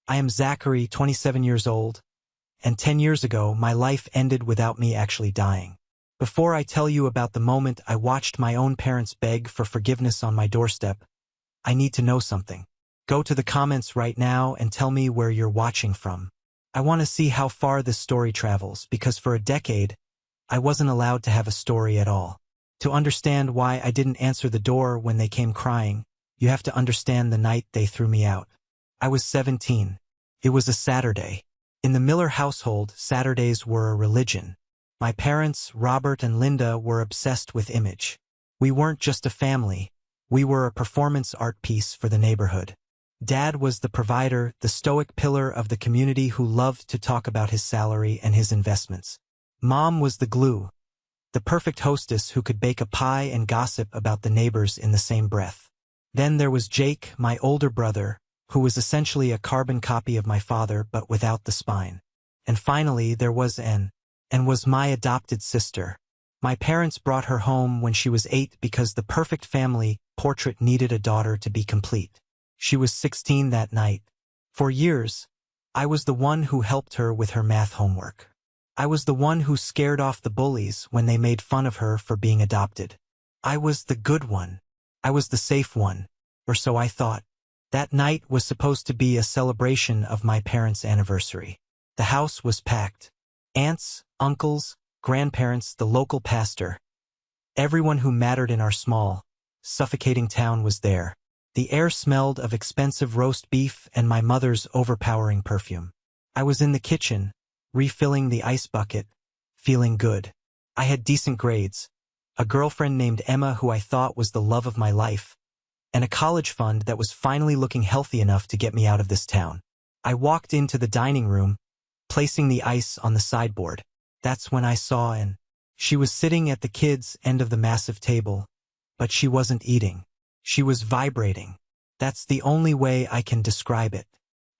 I am Zachary, 27 years old, and 10 years ago my life ended without me actually dying. Before I tell you about the moment I watched my own parents beg for forgiveness on my doorstep, I need to know something. Go to the comments right now and tell me where you're watching from. I want to see how far this story travels, because for a decade, I wasn't allowed to have a story at all. To understand why I didn't answer the door when they came crying, you have to understand the night they threw me out. I was 17. It was a Saturday. In the Miller household, Saturdays were a religion. My parents, Robert and Linda, were obsessed with image. We weren't just a family. We were a performance art piece for the neighborhood. Dad was the provider, the stoic pillar of the community who loved to talk about his salary and his investments. Mom was the glue, the perfect hostess who could bake a pie and gossip about the neighbors in the same breath. Then there was Jake, my older brother, who was essentially a carbon copy of my father but without the spine. And finally there was Anne, and was my adopted sister. My parents brought her home when she was 8 because the perfect family portrait needed a daughter to be complete. She was 16 that night. For years, I was the one who helped her with her math homework. I was the one who scared off the bullies when they made fun of her for being adopted. I was the good one. I was the safe one, or so I thought. That night was supposed to be a celebration of my parents' anniversary. The house was packed. Aunts, uncles, grandparents, the local pastor. Everyone who mattered in our small, suffocating town was there. The air smelled of expensive roast beef and my mother's overpowering perfume. I was in the kitchen, refilling the ice bucket, feeling good. I had decent grades, a girlfriend named Emma who I thought was the love of my life, and a college fund that was finally looking healthy enough to get me out of this town. I walked into the dining room, placing the ice on the sideboard. That's when I saw Anne. She was sitting at the kids' end of the massive table, but she wasn't eating. She was vibrating. That's the only way I can describe it.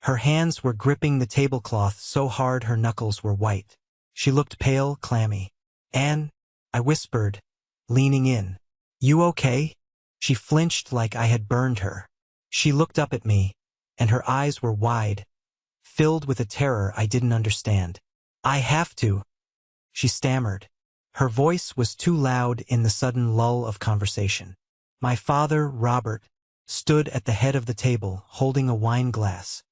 Her hands were gripping the tablecloth so hard her knuckles were white. She looked pale, clammy. "Anne," I whispered, leaning in. "You okay?" She flinched like I had burned her. She looked up at me, and her eyes were wide, filled with a terror I didn't understand. "I have to," she stammered. Her voice was too loud in the sudden lull of conversation. My father, Robert, stood at the head of the table, holding a wine glass.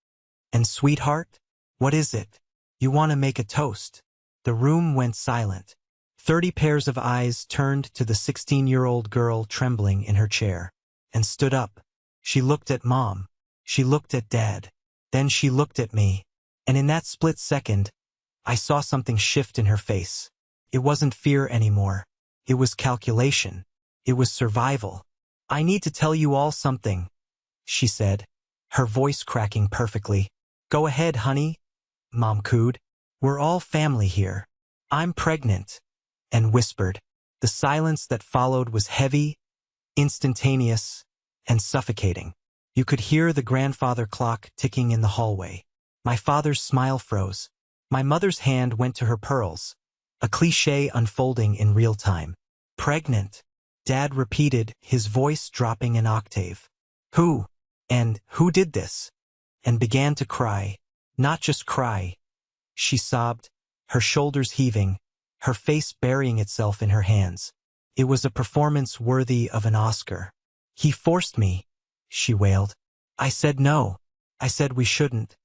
"And sweetheart, what is it? You want to make a toast?" The room went silent. 30 pairs of eyes turned to the 16-year-old girl trembling in her chair, and stood up. She looked at Mom. She looked at Dad. Then she looked at me. And in that split second, I saw something shift in her face. It wasn't fear anymore. It was calculation. It was survival. "I need to tell you all something," she said, her voice cracking perfectly. "Go ahead, honey," Mom cooed. "We're all family here. I'm pregnant," and whispered. The silence that followed was heavy, instantaneous, and suffocating. You could hear the grandfather clock ticking in the hallway. My father's smile froze. My mother's hand went to her pearls, a cliché unfolding in real time. "Pregnant," Dad repeated, his voice dropping an octave. "Who? And who did this?" And began to cry. Not just cry. She sobbed, her shoulders heaving, her face burying itself in her hands. It was a performance worthy of an Oscar. "He forced me," she wailed. "I said no. I said we shouldn't.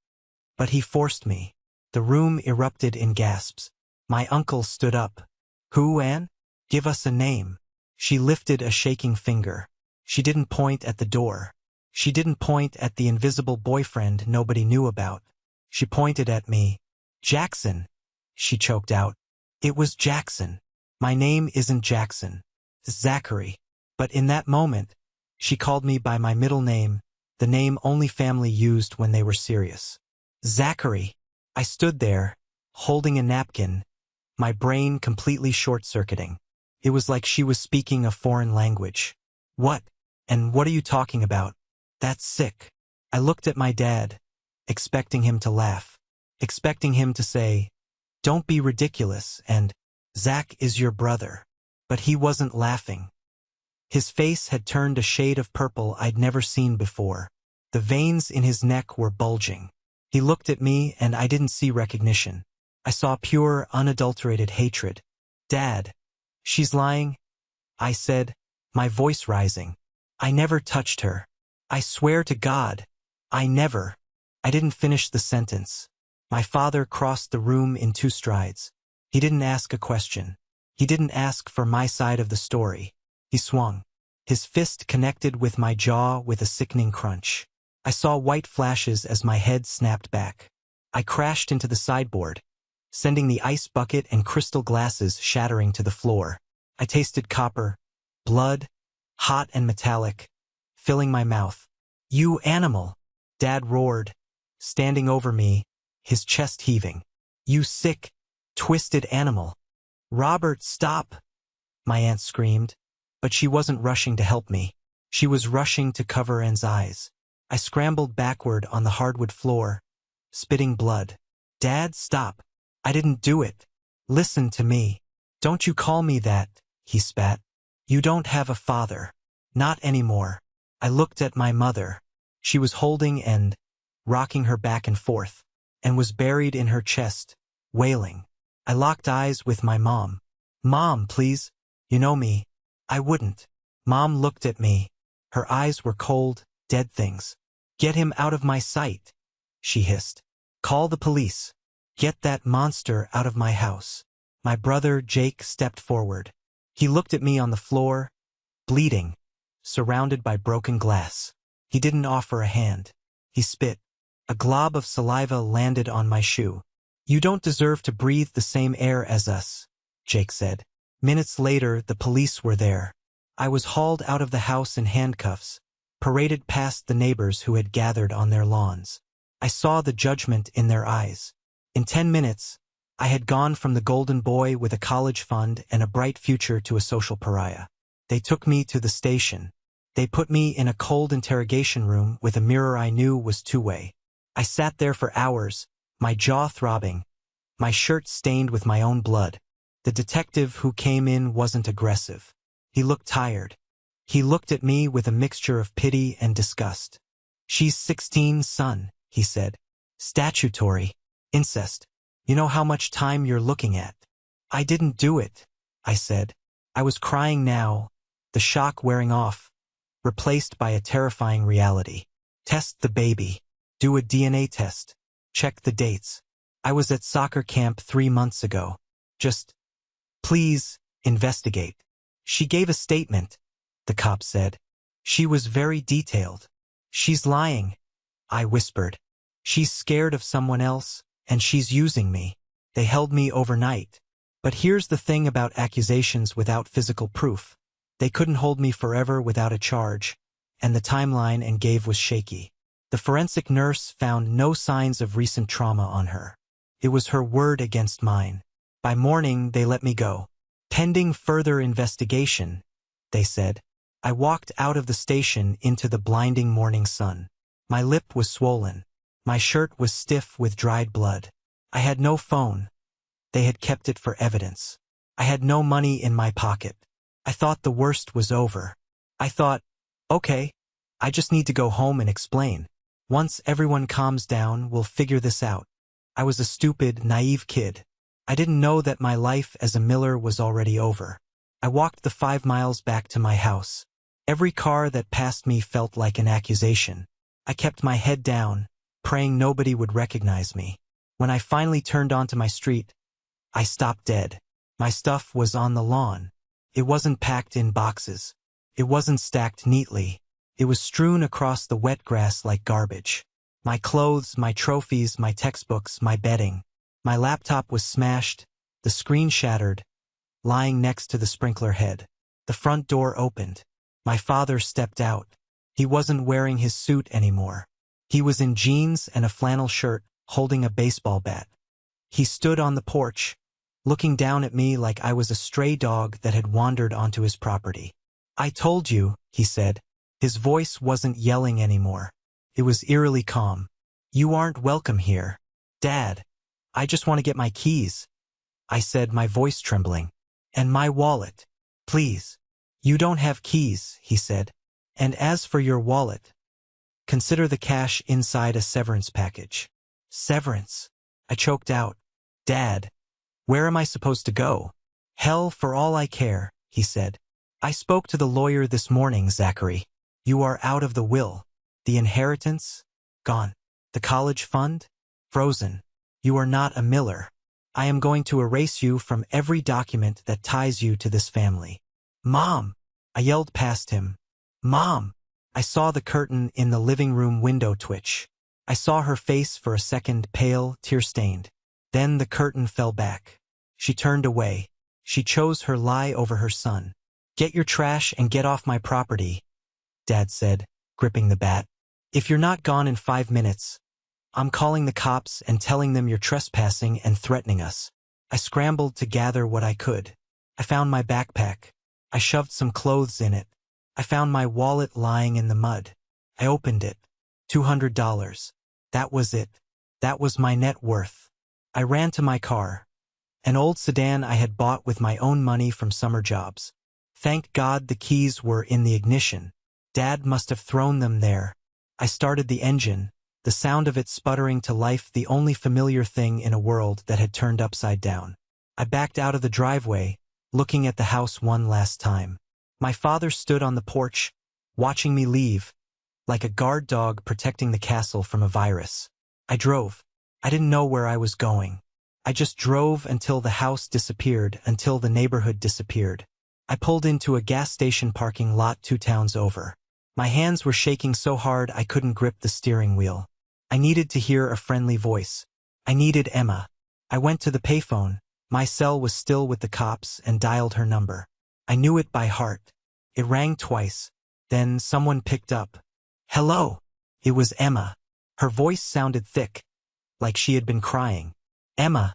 But he forced me." The room erupted in gasps. My uncle stood up. "Who, Anne? Give us a name." She lifted a shaking finger. She didn't point at the door. She didn't point at the invisible boyfriend nobody knew about. She pointed at me. "Jackson," she choked out. "It was Jackson. My name isn't Jackson. It's Zachary." But in that moment, she called me by my middle name, the name only family used when they were serious. "Zachary." I stood there, holding a napkin, my brain completely short-circuiting. It was like she was speaking a foreign language. "What? And what are you talking about? That's sick." I looked at my dad, expecting him to laugh, expecting him to say, "Don't be ridiculous," and, "Zach is your brother." But he wasn't laughing. His face had turned a shade of purple I'd never seen before. The veins in his neck were bulging. He looked at me and I didn't see recognition. I saw pure, unadulterated hatred. Dad, she's lying, I said, my voice rising. I never touched her. I swear to God, I never. I didn't finish the sentence. My father crossed the room in 2 strides. He didn't ask a question. He didn't ask for my side of the story. He swung. His fist connected with my jaw with a sickening crunch. I saw white flashes as my head snapped back. I crashed into the sideboard, sending the ice bucket and crystal glasses shattering to the floor. I tasted copper, blood, hot and metallic, filling my mouth. You animal! Dad roared, standing over me, his chest heaving. You sick, twisted animal! Robert, stop! My aunt screamed, but she wasn't rushing to help me. She was rushing to cover Anne's eyes. I scrambled backward on the hardwood floor, spitting blood. Dad, stop! I didn't do it. Listen to me. Don't you call me that, he spat. You don't have a father. Not anymore. I looked at my mother. She was holding and rocking her back and forth, and was buried in her chest, wailing. I locked eyes with my mom. Mom, please. You know me. I wouldn't. Mom looked at me. Her eyes were cold, dead things. Get him out of my sight, she hissed. Call the police. Get that monster out of my house. My brother Jake stepped forward. He looked at me on the floor, bleeding, surrounded by broken glass. He didn't offer a hand. He spit. A glob of saliva landed on my shoe. You don't deserve to breathe the same air as us, Jake said. Minutes later, the police were there. I was hauled out of the house in handcuffs, paraded past the neighbors who had gathered on their lawns. I saw the judgment in their eyes. In 10 minutes, I had gone from the golden boy with a college fund and a bright future to a social pariah. They took me to the station. They put me in a cold interrogation room with a mirror I knew was two-way. I sat there for hours, my jaw throbbing, my shirt stained with my own blood. The detective who came in wasn't aggressive. He looked tired. He looked at me with a mixture of pity and disgust. She's 16, son, he said. Statutory. Incest. You know how much time you're looking at. I didn't do it, I said. I was crying now, the shock wearing off, replaced by a terrifying reality. Test the baby. Do a DNA test. Check the dates. I was at soccer camp 3 months ago. Just, please, investigate. She gave a statement, the cop said. She was very detailed. She's lying, I whispered. She's scared of someone else, and she's using me. They held me overnight. But here's the thing about accusations without physical proof. They couldn't hold me forever without a charge, and the timeline and gave was shaky. The forensic nurse found no signs of recent trauma on her. It was her word against mine. By morning, they let me go. Pending further investigation, they said. I walked out of the station into the blinding morning sun. My lip was swollen. My shirt was stiff with dried blood. I had no phone. They had kept it for evidence. I had no money in my pocket. I thought the worst was over. I thought, okay, I just need to go home and explain. Once everyone calms down, we'll figure this out. I was a stupid, naive kid. I didn't know that my life as a miller was already over. I walked the 5 miles back to my house. Every car that passed me felt like an accusation. I kept my head down, praying nobody would recognize me. When I finally turned onto my street, I stopped dead. My stuff was on the lawn. It wasn't packed in boxes. It wasn't stacked neatly. It was strewn across the wet grass like garbage. My clothes, my trophies, my textbooks, my bedding. My laptop was smashed, the screen shattered, lying next to the sprinkler head. The front door opened. My father stepped out. He wasn't wearing his suit anymore. He was in jeans and a flannel shirt, holding a baseball bat. He stood on the porch, looking down at me like I was a stray dog that had wandered onto his property. I told you, he said. His voice wasn't yelling anymore. It was eerily calm. You aren't welcome here. Dad, I just want to get my keys, I said, my voice trembling. And my wallet. Please. You don't have keys, he said. And as for your wallet, consider the cash inside a severance package. Severance. I choked out. Dad, where am I supposed to go? Hell for all I care, he said. I spoke to the lawyer this morning, Zachary. You are out of the will. The inheritance? Gone. The college fund? Frozen. You are not a Miller. I am going to erase you from every document that ties you to this family. Mom! I yelled past him. Mom! I saw the curtain in the living room window twitch. I saw her face for a second, pale, tear-stained. Then the curtain fell back. She turned away. She chose her lie over her son. Get your trash and get off my property, Dad said, gripping the bat. If you're not gone in 5 minutes, I'm calling the cops and telling them you're trespassing and threatening us. I scrambled to gather what I could. I found my backpack. I shoved some clothes in it. I found my wallet lying in the mud. I opened it. $200. That was it. That was my net worth. I ran to my car. An old sedan I had bought with my own money from summer jobs. Thank God the keys were in the ignition. Dad must have thrown them there. I started the engine, the sound of it sputtering to life, the only familiar thing in a world that had turned upside down. I backed out of the driveway, looking at the house one last time. My father stood on the porch, watching me leave, like a guard dog protecting the castle from a virus. I drove. I didn't know where I was going. I just drove until the house disappeared, until the neighborhood disappeared. I pulled into a gas station parking lot 2 towns over. My hands were shaking so hard I couldn't grip the steering wheel. I needed to hear a friendly voice. I needed Emma. I went to the payphone. My cell was still with the cops, and dialed her number. I knew it by heart. It rang twice. Then someone picked up. Hello. It was Emma. Her voice sounded thick, like she had been crying. Emma.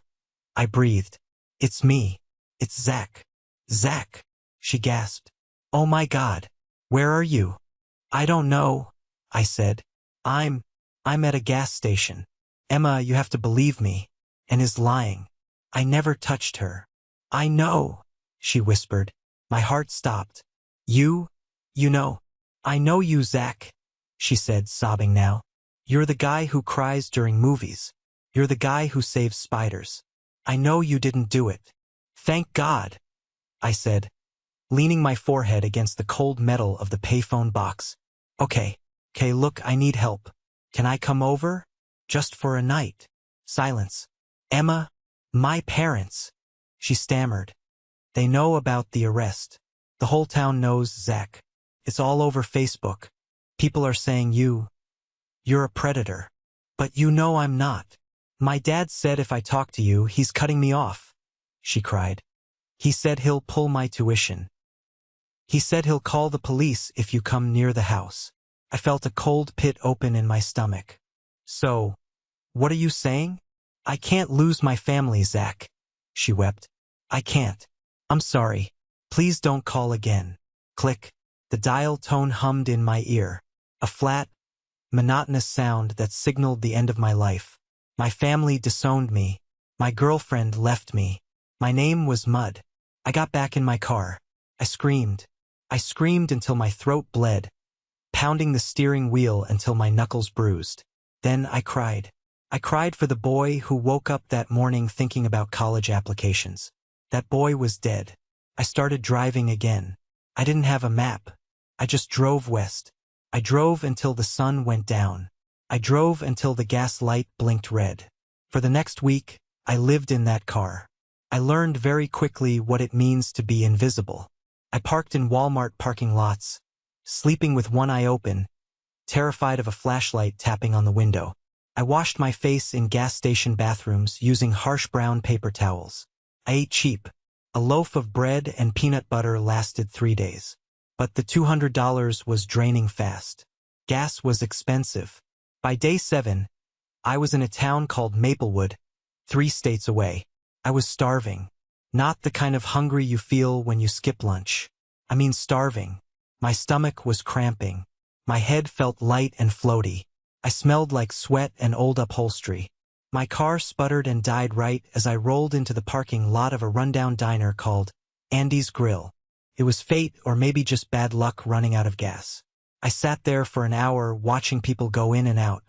I breathed. It's me. It's Zach. Zach. She gasped. Oh my God. Where are you? I don't know, I said. I'm at a gas station. Emma, you have to believe me. And is lying. I never touched her. I know, she whispered. My heart stopped. You know. I know you, Zach, she said, sobbing now. You're the guy who cries during movies. You're the guy who saves spiders. I know you didn't do it. Thank God, I said, leaning my forehead against the cold metal of the payphone box. Okay, look, I need help. Can I come over? Just for a night. Silence. Emma, my parents, she stammered. They know about the arrest. The whole town knows, Zach. It's all over Facebook. People are saying you're a predator. But you know I'm not. My dad said if I talk to you, he's cutting me off, she cried. He said he'll pull my tuition. He said he'll call the police if you come near the house. I felt a cold pit open in my stomach. So, what are you saying? I can't lose my family, Zach, she wept. I can't. I'm sorry. Please don't call again. Click. The dial tone hummed in my ear. A flat, monotonous sound that signaled the end of my life. My family disowned me. My girlfriend left me. My name was Mud. I got back in my car. I screamed. I screamed until my throat bled, pounding the steering wheel until my knuckles bruised. Then I cried. I cried for the boy who woke up that morning thinking about college applications. That boy was dead. I started driving again. I didn't have a map. I just drove west. I drove until the sun went down. I drove until the gas light blinked red. For the next week, I lived in that car. I learned very quickly what it means to be invisible. I parked in Walmart parking lots, sleeping with one eye open, terrified of a flashlight tapping on the window. I washed my face in gas station bathrooms using harsh brown paper towels. I ate cheap. A loaf of bread and peanut butter lasted 3 days. But the $200 was draining fast. Gas was expensive. By day 7, I was in a town called Maplewood, 3 states away. I was starving. Not the kind of hungry you feel when you skip lunch. I mean starving. My stomach was cramping. My head felt light and floaty. I smelled like sweat and old upholstery. My car sputtered and died right as I rolled into the parking lot of a rundown diner called Andy's Grill. It was fate or maybe just bad luck running out of gas. I sat there for an hour watching people go in and out.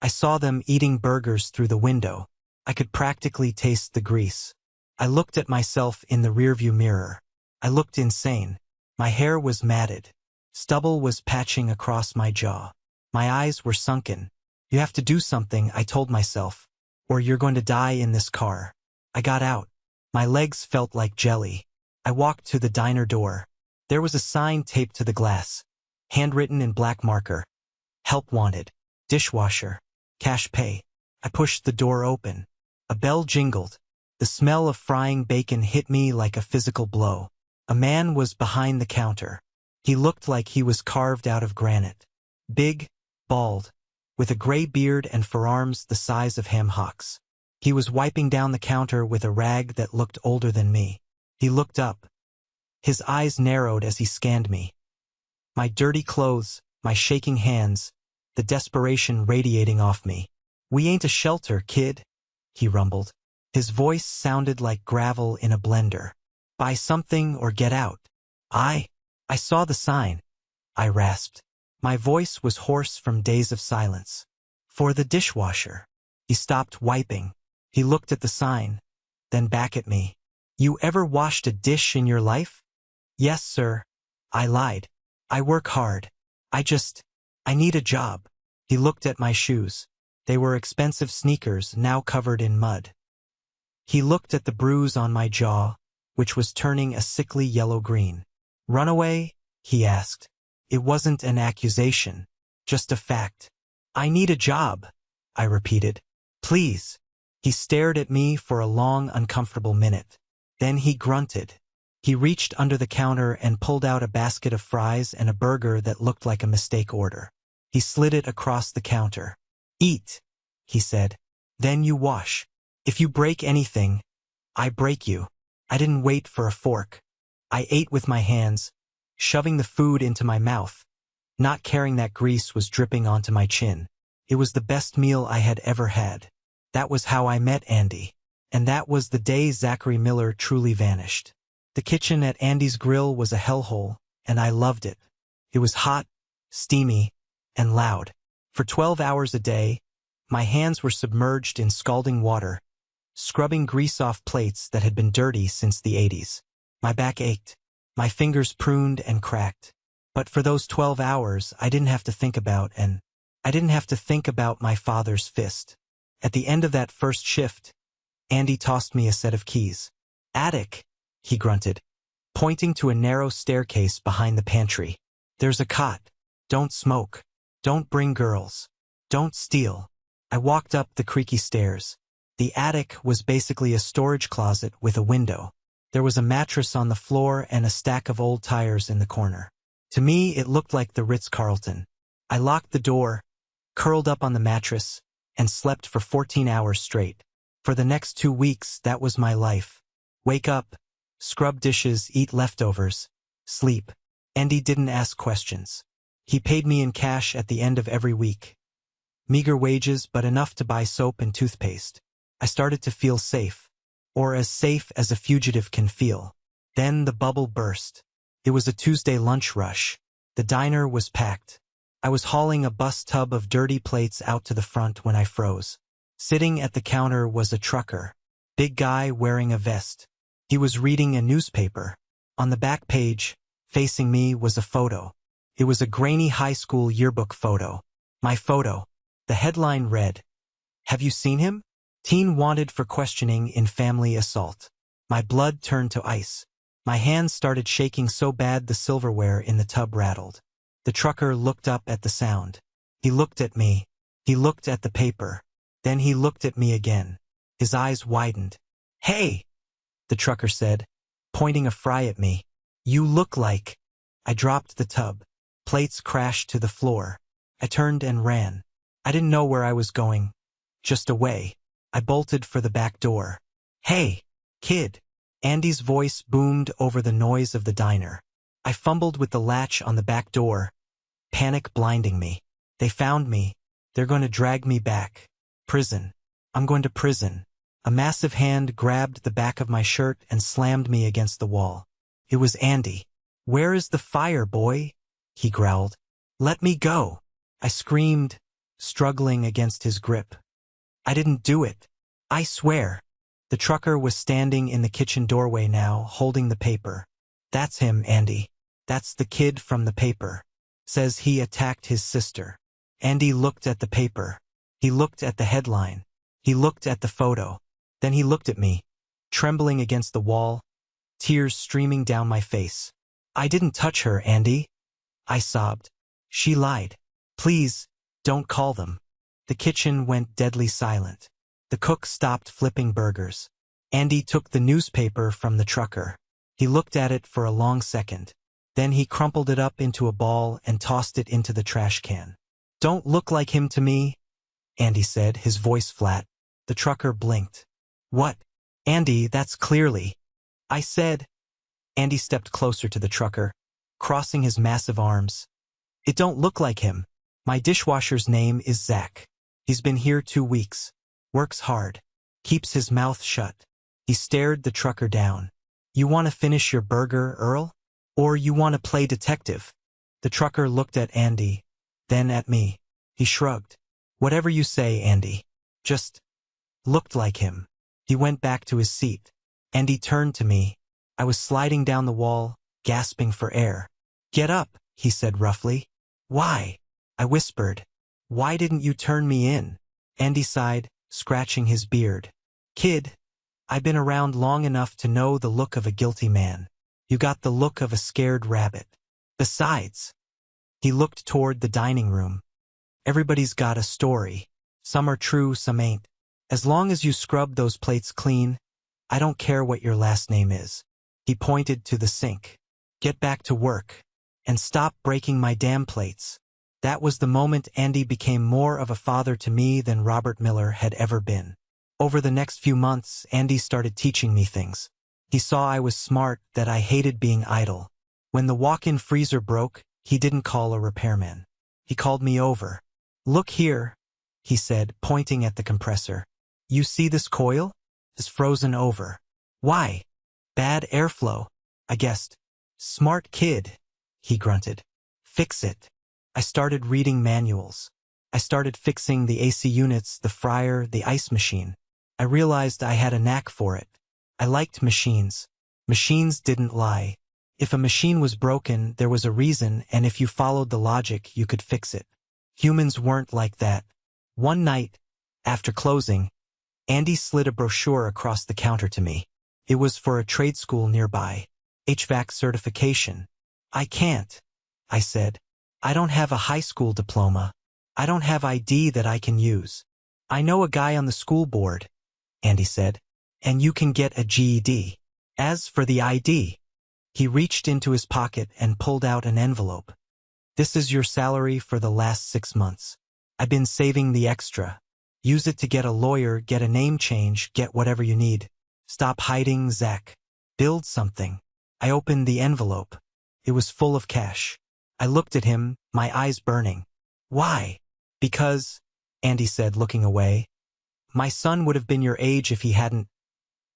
I saw them eating burgers through the window. I could practically taste the grease. I looked at myself in the rearview mirror. I looked insane. My hair was matted. Stubble was patching across my jaw. My eyes were sunken. You have to do something, I told myself, or you're going to die in this car. I got out. My legs felt like jelly. I walked to the diner door. There was a sign taped to the glass, handwritten in black marker. Help wanted. Dishwasher. Cash pay. I pushed the door open. A bell jingled. The smell of frying bacon hit me like a physical blow. A man was behind the counter. He looked like he was carved out of granite. Big, bald, with a gray beard and forearms the size of ham hocks. He was wiping down the counter with a rag that looked older than me. He looked up. His eyes narrowed as he scanned me. My dirty clothes, my shaking hands, the desperation radiating off me. "We ain't a shelter, kid," he rumbled. His voice sounded like gravel in a blender. "Buy something or get out." I saw the sign," I rasped. My voice was hoarse from days of silence. "For the dishwasher." He stopped wiping. He looked at the sign, then back at me. "You ever washed a dish in your life?" "Yes, sir," I lied. "I work hard. I need a job." He looked at my shoes. They were expensive sneakers, now covered in mud. He looked at the bruise on my jaw, which was turning a sickly yellow-green. "Runaway?" he asked. It wasn't an accusation, just a fact. "I need a job," I repeated. "Please." He stared at me for a long, uncomfortable minute. Then he grunted. He reached under the counter and pulled out a basket of fries and a burger that looked like a mistake order. He slid it across the counter. "Eat," he said. "Then you wash. If you break anything, I break you." I didn't wait for a fork. I ate with my hands, shoving the food into my mouth, not caring that grease was dripping onto my chin. It was the best meal I had ever had. That was how I met Andy. And that was the day Zachary Miller truly vanished. The kitchen at Andy's Grill was a hellhole, and I loved it. It was hot, steamy, and loud. For 12 hours a day, my hands were submerged in scalding water, scrubbing grease off plates that had been dirty since the 80s. My back ached. My fingers pruned and cracked. But for those 12 hours, I didn't have to think about my father's fist. At the end of that first shift, Andy tossed me a set of keys. "Attic," he grunted, pointing to a narrow staircase behind the pantry. "There's a cot. Don't smoke. Don't bring girls. Don't steal." I walked up the creaky stairs. The attic was basically a storage closet with a window. There was a mattress on the floor and a stack of old tires in the corner. To me, it looked like the Ritz-Carlton. I locked the door, curled up on the mattress, and slept for 14 hours straight. For the next 2 weeks, that was my life. Wake up, scrub dishes, eat leftovers, sleep. Andy didn't ask questions. He paid me in cash at the end of every week. Meager wages, but enough to buy soap and toothpaste. I started to feel safe, or as safe as a fugitive can feel. Then the bubble burst. It was a Tuesday lunch rush. The diner was packed. I was hauling a bus tub of dirty plates out to the front when I froze. Sitting at the counter was a trucker. Big guy wearing a vest. He was reading a newspaper. On the back page, facing me, was a photo. It was a grainy high school yearbook photo. My photo. The headline read, "Have you seen him? Teen wanted for questioning in family assault." My blood turned to ice. My hands started shaking so bad the silverware in the tub rattled. The trucker looked up at the sound. He looked at me. He looked at the paper. Then he looked at me again. His eyes widened. "Hey," the trucker said, pointing a fry at me. "You look like..." I dropped the tub. Plates crashed to the floor. I turned and ran. I didn't know where I was going. Just away. I bolted for the back door. "Hey, kid." Andy's voice boomed over the noise of the diner. I fumbled with the latch on the back door, panic blinding me. They found me. They're going to drag me back. Prison. I'm going to prison. A massive hand grabbed the back of my shirt and slammed me against the wall. It was Andy. "Where is the fire, boy?" he growled. "Let me go." I screamed, struggling against his grip. I didn't do it. I swear. The trucker was standing in the kitchen doorway now, holding the paper. That's him, Andy. That's the kid from the paper. Says he attacked his sister. Andy looked at the paper. He looked at the headline. He looked at the photo. Then he looked at me, trembling against the wall, tears streaming down my face. I didn't touch her, Andy. I sobbed. She lied. Please, don't call them. The kitchen went deadly silent. The cook stopped flipping burgers. Andy took the newspaper from the trucker. He looked at it for a long second. Then he crumpled it up into a ball and tossed it into the trash can. Don't look like him to me, Andy said, his voice flat. The trucker blinked. What? Andy, that's clearly. I said. Andy stepped closer to the trucker, crossing his massive arms. It don't look like him. My dishwasher's name is Zach. He's been here 2 weeks. Works hard. Keeps his mouth shut. He stared the trucker down. You want to finish your burger, Earl? Or you want to play detective? The trucker looked at Andy, then at me. He shrugged. Whatever you say, Andy. Just looked like him. He went back to his seat. Andy turned to me. I was sliding down the wall, gasping for air. Get up, he said roughly. Why? I whispered. Why didn't you turn me in? Andy sighed, scratching his beard. Kid, I've been around long enough to know the look of a guilty man. You got the look of a scared rabbit. Besides, he looked toward the dining room. Everybody's got a story. Some are true, some ain't. As long as you scrub those plates clean, I don't care what your last name is. He pointed to the sink. Get back to work. And stop breaking my damn plates. That was the moment Andy became more of a father to me than Robert Miller had ever been. Over the next few months, Andy started teaching me things. He saw I was smart, that I hated being idle. When the walk-in freezer broke, he didn't call a repairman. He called me over. Look here, he said, pointing at the compressor. You see this coil? It's frozen over. Why? Bad airflow, I guessed. Smart kid, he grunted. Fix it. I started reading manuals. I started fixing the AC units, the fryer, the ice machine. I realized I had a knack for it. I liked machines. Machines didn't lie. If a machine was broken, there was a reason, and if you followed the logic, you could fix it. Humans weren't like that. One night, after closing, Andy slid a brochure across the counter to me. It was for a trade school nearby. HVAC certification. I can't, I said. I don't have a high school diploma. I don't have ID that I can use. I know a guy on the school board, Andy said, and you can get a GED. As for the ID, he reached into his pocket and pulled out an envelope. This is your salary for the last 6 months. I've been saving the extra. Use it to get a lawyer, get a name change, get whatever you need. Stop hiding, Zach. Build something. I opened the envelope. It was full of cash. I looked at him, my eyes burning. Why? Because, Andy said, looking away, my son would have been your age if he hadn't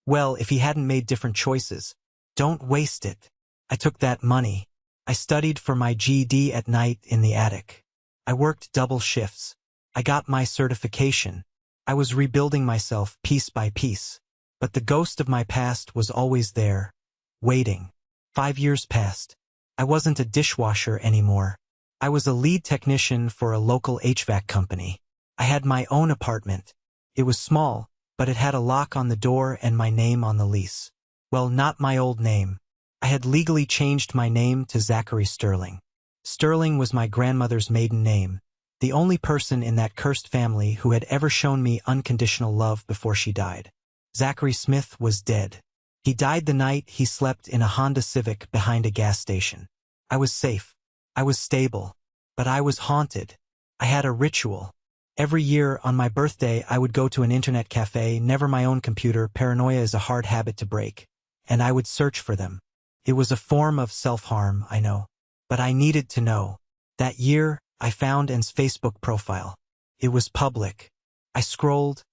made different choices. Don't waste it. I took that money. I studied for my GED at night in the attic. I worked double shifts. I got my certification. I was rebuilding myself piece by piece. But the ghost of my past was always there, waiting. 5 years passed. I wasn't a dishwasher anymore. I was a lead technician for a local HVAC company. I had my own apartment. It was small, but it had a lock on the door and my name on the lease. Well, not my old name. I had legally changed my name to Zachary Sterling. Sterling was my grandmother's maiden name, the only person in that cursed family who had ever shown me unconditional love before she died. Zachary Smith was dead. He died the night he slept in a Honda Civic behind a gas station. I was safe. I was stable. But I was haunted. I had a ritual. Every year on my birthday I would go to an internet cafe, never my own computer, paranoia is a hard habit to break, and I would search for them. It was a form of self-harm, I know. But I needed to know. That year, I found Anne's Facebook profile. It was public. I scrolled,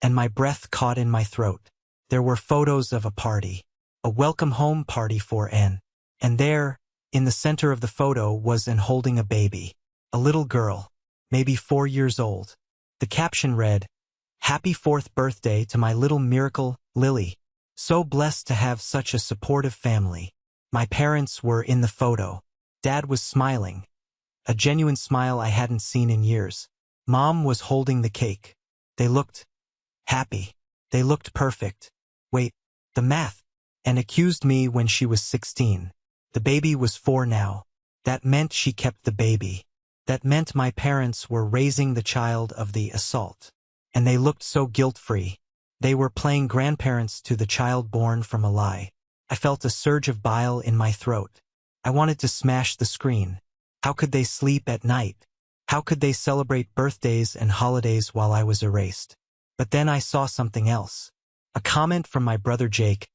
and my breath caught in my throat. There were photos of a party. A welcome home party for Anne. And there, in the center of the photo, was Anne holding a baby. A little girl. maybe 4 years old. The caption read, "Happy 4th birthday to my little miracle, Lily. So blessed to have such a supportive family." My parents were in the photo. Dad was smiling, a genuine smile I hadn't seen in years. Mom was holding the cake. They looked happy. They looked perfect. Wait, the math. And accused me when she was 16. The baby was 4 now. That meant she kept the baby. That meant my parents were raising the child of the assault. And they looked so guilt-free. They were playing grandparents to the child born from a lie. I felt a surge of bile in my throat. I wanted to smash the screen. How could they sleep at night? How could they celebrate birthdays and holidays while I was erased? But then I saw something else. A comment from my brother Jake.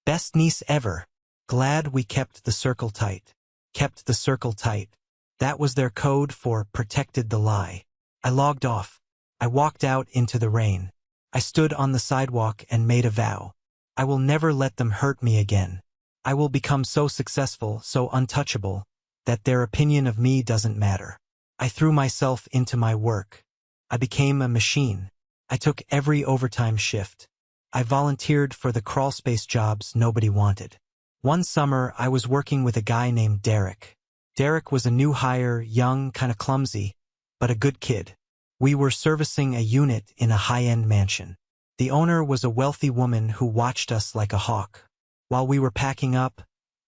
"Best niece ever. Glad we kept the circle tight." Kept the circle tight. That was their code for protected the lie. I logged off. I walked out into the rain. I stood on the sidewalk and made a vow. I will never let them hurt me again. I will become so successful, so untouchable, that their opinion of me doesn't matter. I threw myself into my work. I became a machine. I took every overtime shift. I volunteered for the crawlspace jobs nobody wanted. One summer, I was working with a guy named Derek. Derek was a new hire, young, kinda clumsy, but a good kid. We were servicing a unit in a high-end mansion. The owner was a wealthy woman who watched us like a hawk. While we were packing up,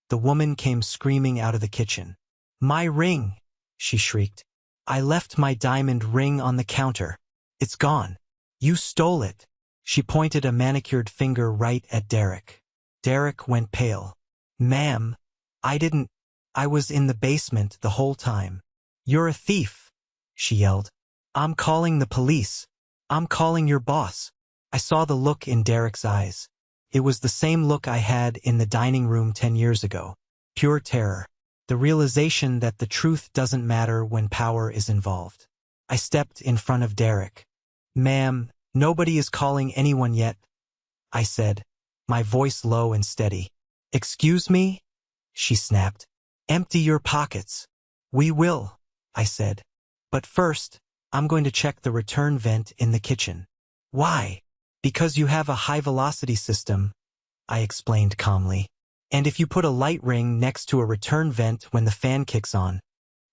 the woman came screaming out of the kitchen. "My ring!" she shrieked. "I left my diamond ring on the counter. It's gone. You stole it." She pointed a manicured finger right at Derek. Derek went pale. "Ma'am, I was in the basement the whole time." "You're a thief," she yelled. "I'm calling the police. I'm calling your boss." I saw the look in Derek's eyes. It was the same look I had in the dining room 10 years ago. Pure terror. The realization that the truth doesn't matter when power is involved. I stepped in front of Derek. "Ma'am, nobody is calling anyone yet," I said, my voice low and steady. "Excuse me?" she snapped. "Empty your pockets." "We will," I said. "But first, I'm going to check the return vent in the kitchen." "Why?" "Because you have a high-velocity system," I explained calmly. "And if you put a light ring next to a return vent when the fan kicks on."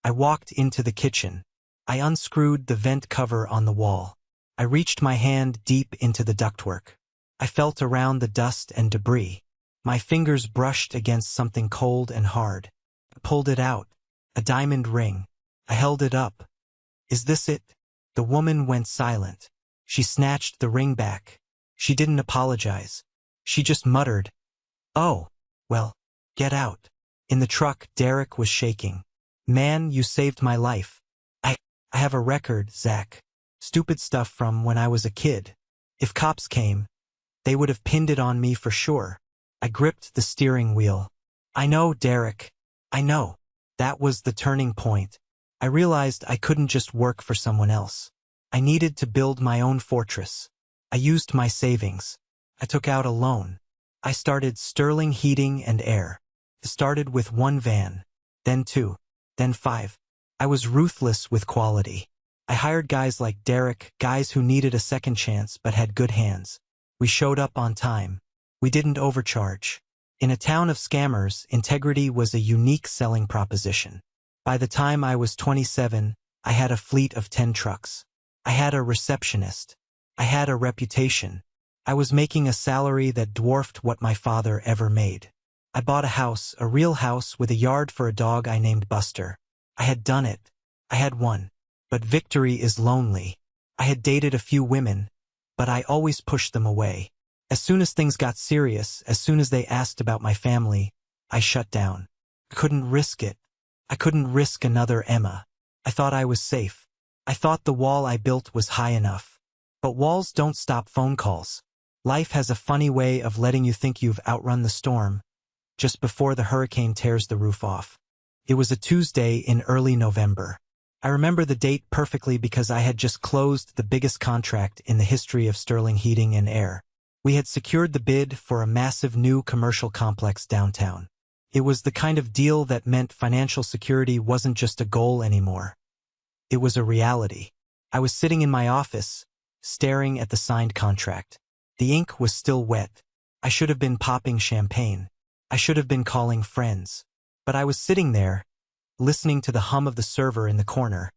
I walked into the kitchen. I unscrewed the vent cover on the wall. I reached my hand deep into the ductwork. I felt around the dust and debris. My fingers brushed against something cold and hard. I pulled it out. A diamond ring. I held it up. "Is this it?" The woman went silent. She snatched the ring back. She didn't apologize. She just muttered, "Oh, well, get out." In the truck, Derek was shaking. "Man, you saved my life. I have a record, Zach. Stupid stuff from when I was a kid. If cops came, they would have pinned it on me for sure." I gripped the steering wheel. "I know, Derek. I know." That was the turning point. I realized I couldn't just work for someone else. I needed to build my own fortress. I used my savings. I took out a loan. I started Sterling Heating and Air. I started with 1 van, then 2, then 5. I was ruthless with quality. I hired guys like Derek, guys who needed a second chance but had good hands. We showed up on time. We didn't overcharge. In a town of scammers, integrity was a unique selling proposition. By the time I was 27, I had a fleet of 10 trucks. I had a receptionist. I had a reputation. I was making a salary that dwarfed what my father ever made. I bought a house, a real house with a yard for a dog I named Buster. I had done it. I had won. But victory is lonely. I had dated a few women, but I always pushed them away. As soon as things got serious, as soon as they asked about my family, I shut down. I couldn't risk it. I couldn't risk another Emma. I thought I was safe. I thought the wall I built was high enough. But walls don't stop phone calls. Life has a funny way of letting you think you've outrun the storm, just before the hurricane tears the roof off. It was a Tuesday in early November. I remember the date perfectly because I had just closed the biggest contract in the history of Sterling Heating and Air. We had secured the bid for a massive new commercial complex downtown. It was the kind of deal that meant financial security wasn't just a goal anymore. It was a reality. I was sitting in my office, staring at the signed contract. The ink was still wet. I should have been popping champagne. I should have been calling friends. But I was sitting there, listening to the hum of the server in the corner,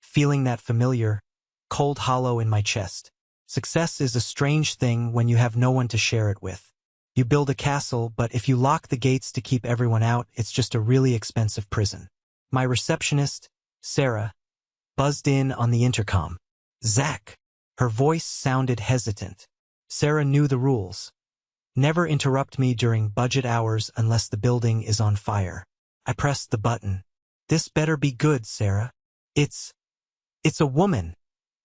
feeling that familiar, cold hollow in my chest. Success is a strange thing when you have no one to share it with. You build a castle, but if you lock the gates to keep everyone out, it's just a really expensive prison. My receptionist, Sarah, buzzed in on the intercom. Zach. Her voice sounded hesitant. Sarah knew the rules. Never interrupt me during budget hours unless the building is on fire. I pressed the button. This better be good, Sarah. It's a woman,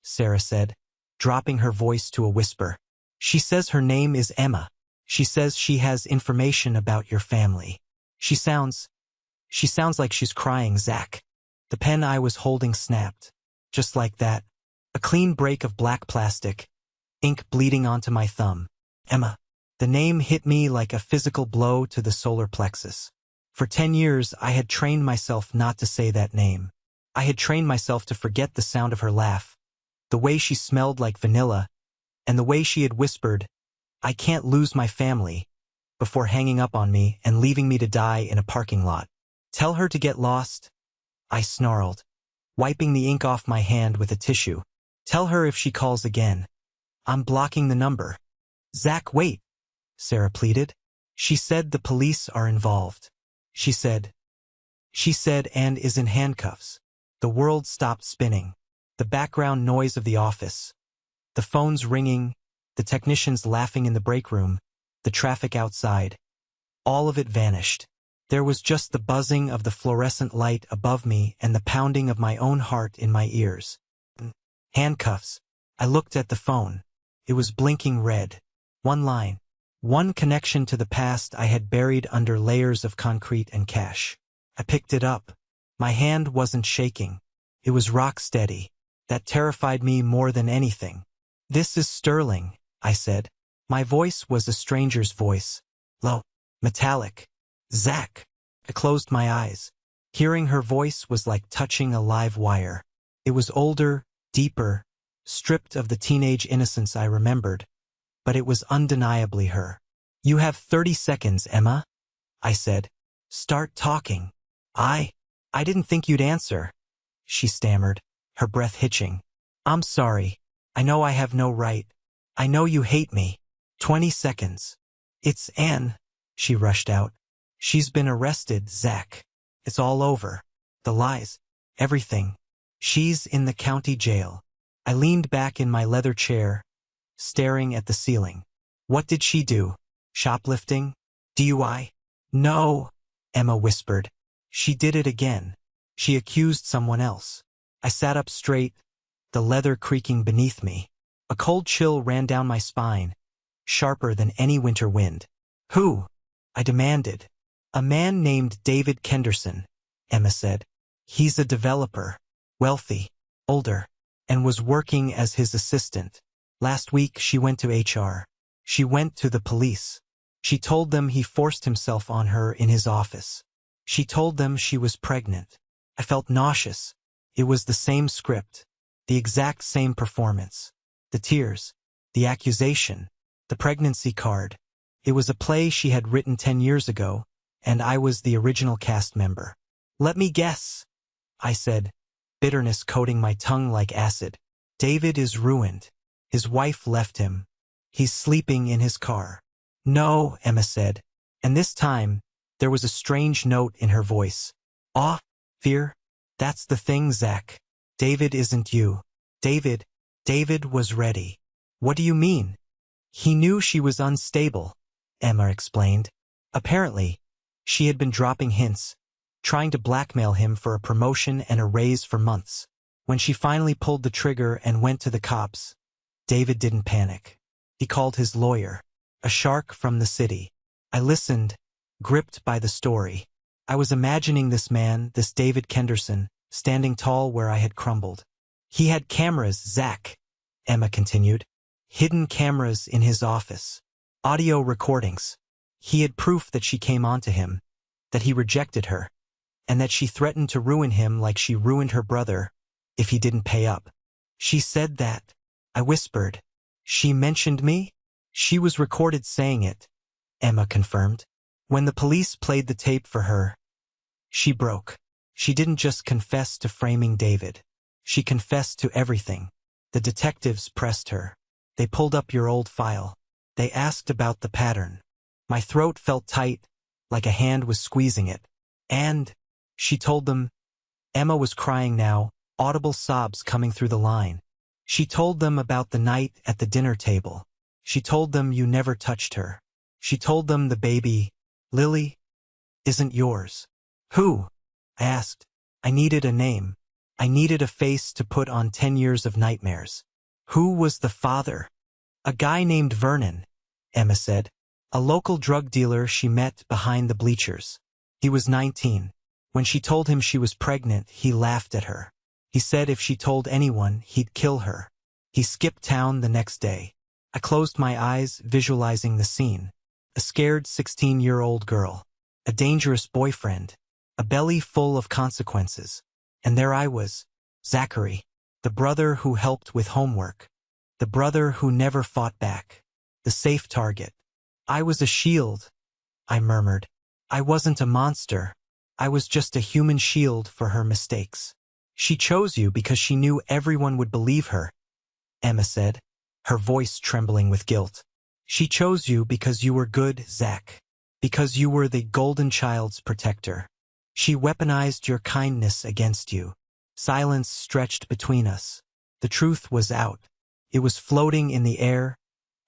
Sarah said, dropping her voice to a whisper. She says her name is Emma. She says she has information about your family. She sounds like she's crying, Zach. The pen I was holding snapped. Just like that. A clean break of black plastic, ink bleeding onto my thumb. Emma. The name hit me like a physical blow to the solar plexus. For 10 years, I had trained myself not to say that name. I had trained myself to forget the sound of her laugh, the way she smelled like vanilla, and the way she had whispered, "I can't lose my family," before hanging up on me and leaving me to die in a parking lot. Tell her to get lost, I snarled, wiping the ink off my hand with a tissue. Tell her if she calls again. I'm blocking the number. Zach, wait, Sarah pleaded. She said the police are involved. She said, and is in handcuffs. The world stopped spinning. The background noise of the office. The phones ringing, the technicians laughing in the break room, the traffic outside. All of it vanished. There was just the buzzing of the fluorescent light above me and the pounding of my own heart in my ears. Handcuffs. I looked at the phone. It was blinking red. One line. One connection to the past I had buried under layers of concrete and cash. I picked it up. My hand wasn't shaking. It was rock steady. That terrified me more than anything. This is Sterling, I said. My voice was a stranger's voice. Low. Metallic. Zach. I closed my eyes. Hearing her voice was like touching a live wire. It was older, deeper, stripped of the teenage innocence I remembered, but it was undeniably her. You have 30 seconds, Emma, I said. Start talking. I didn't think you'd answer, she stammered, her breath hitching. I'm sorry. I know I have no right. I know you hate me. 20 seconds. It's Anne, she rushed out. She's been arrested, Zach. It's all over. The lies. Everything. She's in the county jail. I leaned back in my leather chair, staring at the ceiling. What did she do? Shoplifting? DUI? No, Emma whispered. She did it again. She accused someone else. I sat up straight, the leather creaking beneath me. A cold chill ran down my spine, sharper than any winter wind. Who? I demanded. A man named David Kenderson, Emma said. He's a developer, wealthy, older, and was working as his assistant. Last week she went to HR. She went to the police. She told them he forced himself on her in his office. She told them she was pregnant. I felt nauseous. It was the same script, the exact same performance. The tears, the accusation, the pregnancy card. It was a play she had written 10 years ago, and I was the original cast member. Let me guess, I said, bitterness coating my tongue like acid. David is ruined. His wife left him. He's sleeping in his car. No, Emma said, and this time, there was a strange note in her voice. Awe? Fear? That's the thing, Zach. David isn't you. David was ready. What do you mean? He knew she was unstable, Emma explained. Apparently, she had been dropping hints, trying to blackmail him for a promotion and a raise for months. When she finally pulled the trigger and went to the cops, David didn't panic. He called his lawyer, a shark from the city. I listened, gripped by the story. I was imagining this man, this David Kenderson, standing tall where I had crumbled. He had cameras, Zach, Emma continued. Hidden cameras in his office. Audio recordings. He had proof that she came onto him, that he rejected her, and that she threatened to ruin him like she ruined her brother, if he didn't pay up. She said that. I whispered. She mentioned me? She was recorded saying it, Emma confirmed. When the police played the tape for her, she broke. She didn't just confess to framing David. She confessed to everything. The detectives pressed her. They pulled up your old file. They asked about the pattern. My throat felt tight, like a hand was squeezing it. And, she told them, Emma was crying now, audible sobs coming through the line. She told them about the night at the dinner table. She told them you never touched her. She told them the baby, Lily, isn't yours. Who? I asked. I needed a name. I needed a face to put on 10 years of nightmares. Who was the father? A guy named Vernon, Emma said. A local drug dealer she met behind the bleachers. He was 19. When she told him she was pregnant, he laughed at her. He said if she told anyone, he'd kill her. He skipped town the next day. I closed my eyes, visualizing the scene. A scared 16-year-old girl. A dangerous boyfriend. A belly full of consequences. And there I was, Zachary, the brother who helped with homework. The brother who never fought back. The safe target. I was a shield, I murmured. I wasn't a monster. I was just a human shield for her mistakes. She chose you because she knew everyone would believe her, Emma said, her voice trembling with guilt. She chose you because you were good, Zach. Because you were the golden child's protector. She weaponized your kindness against you. Silence stretched between us. The truth was out. It was floating in the air,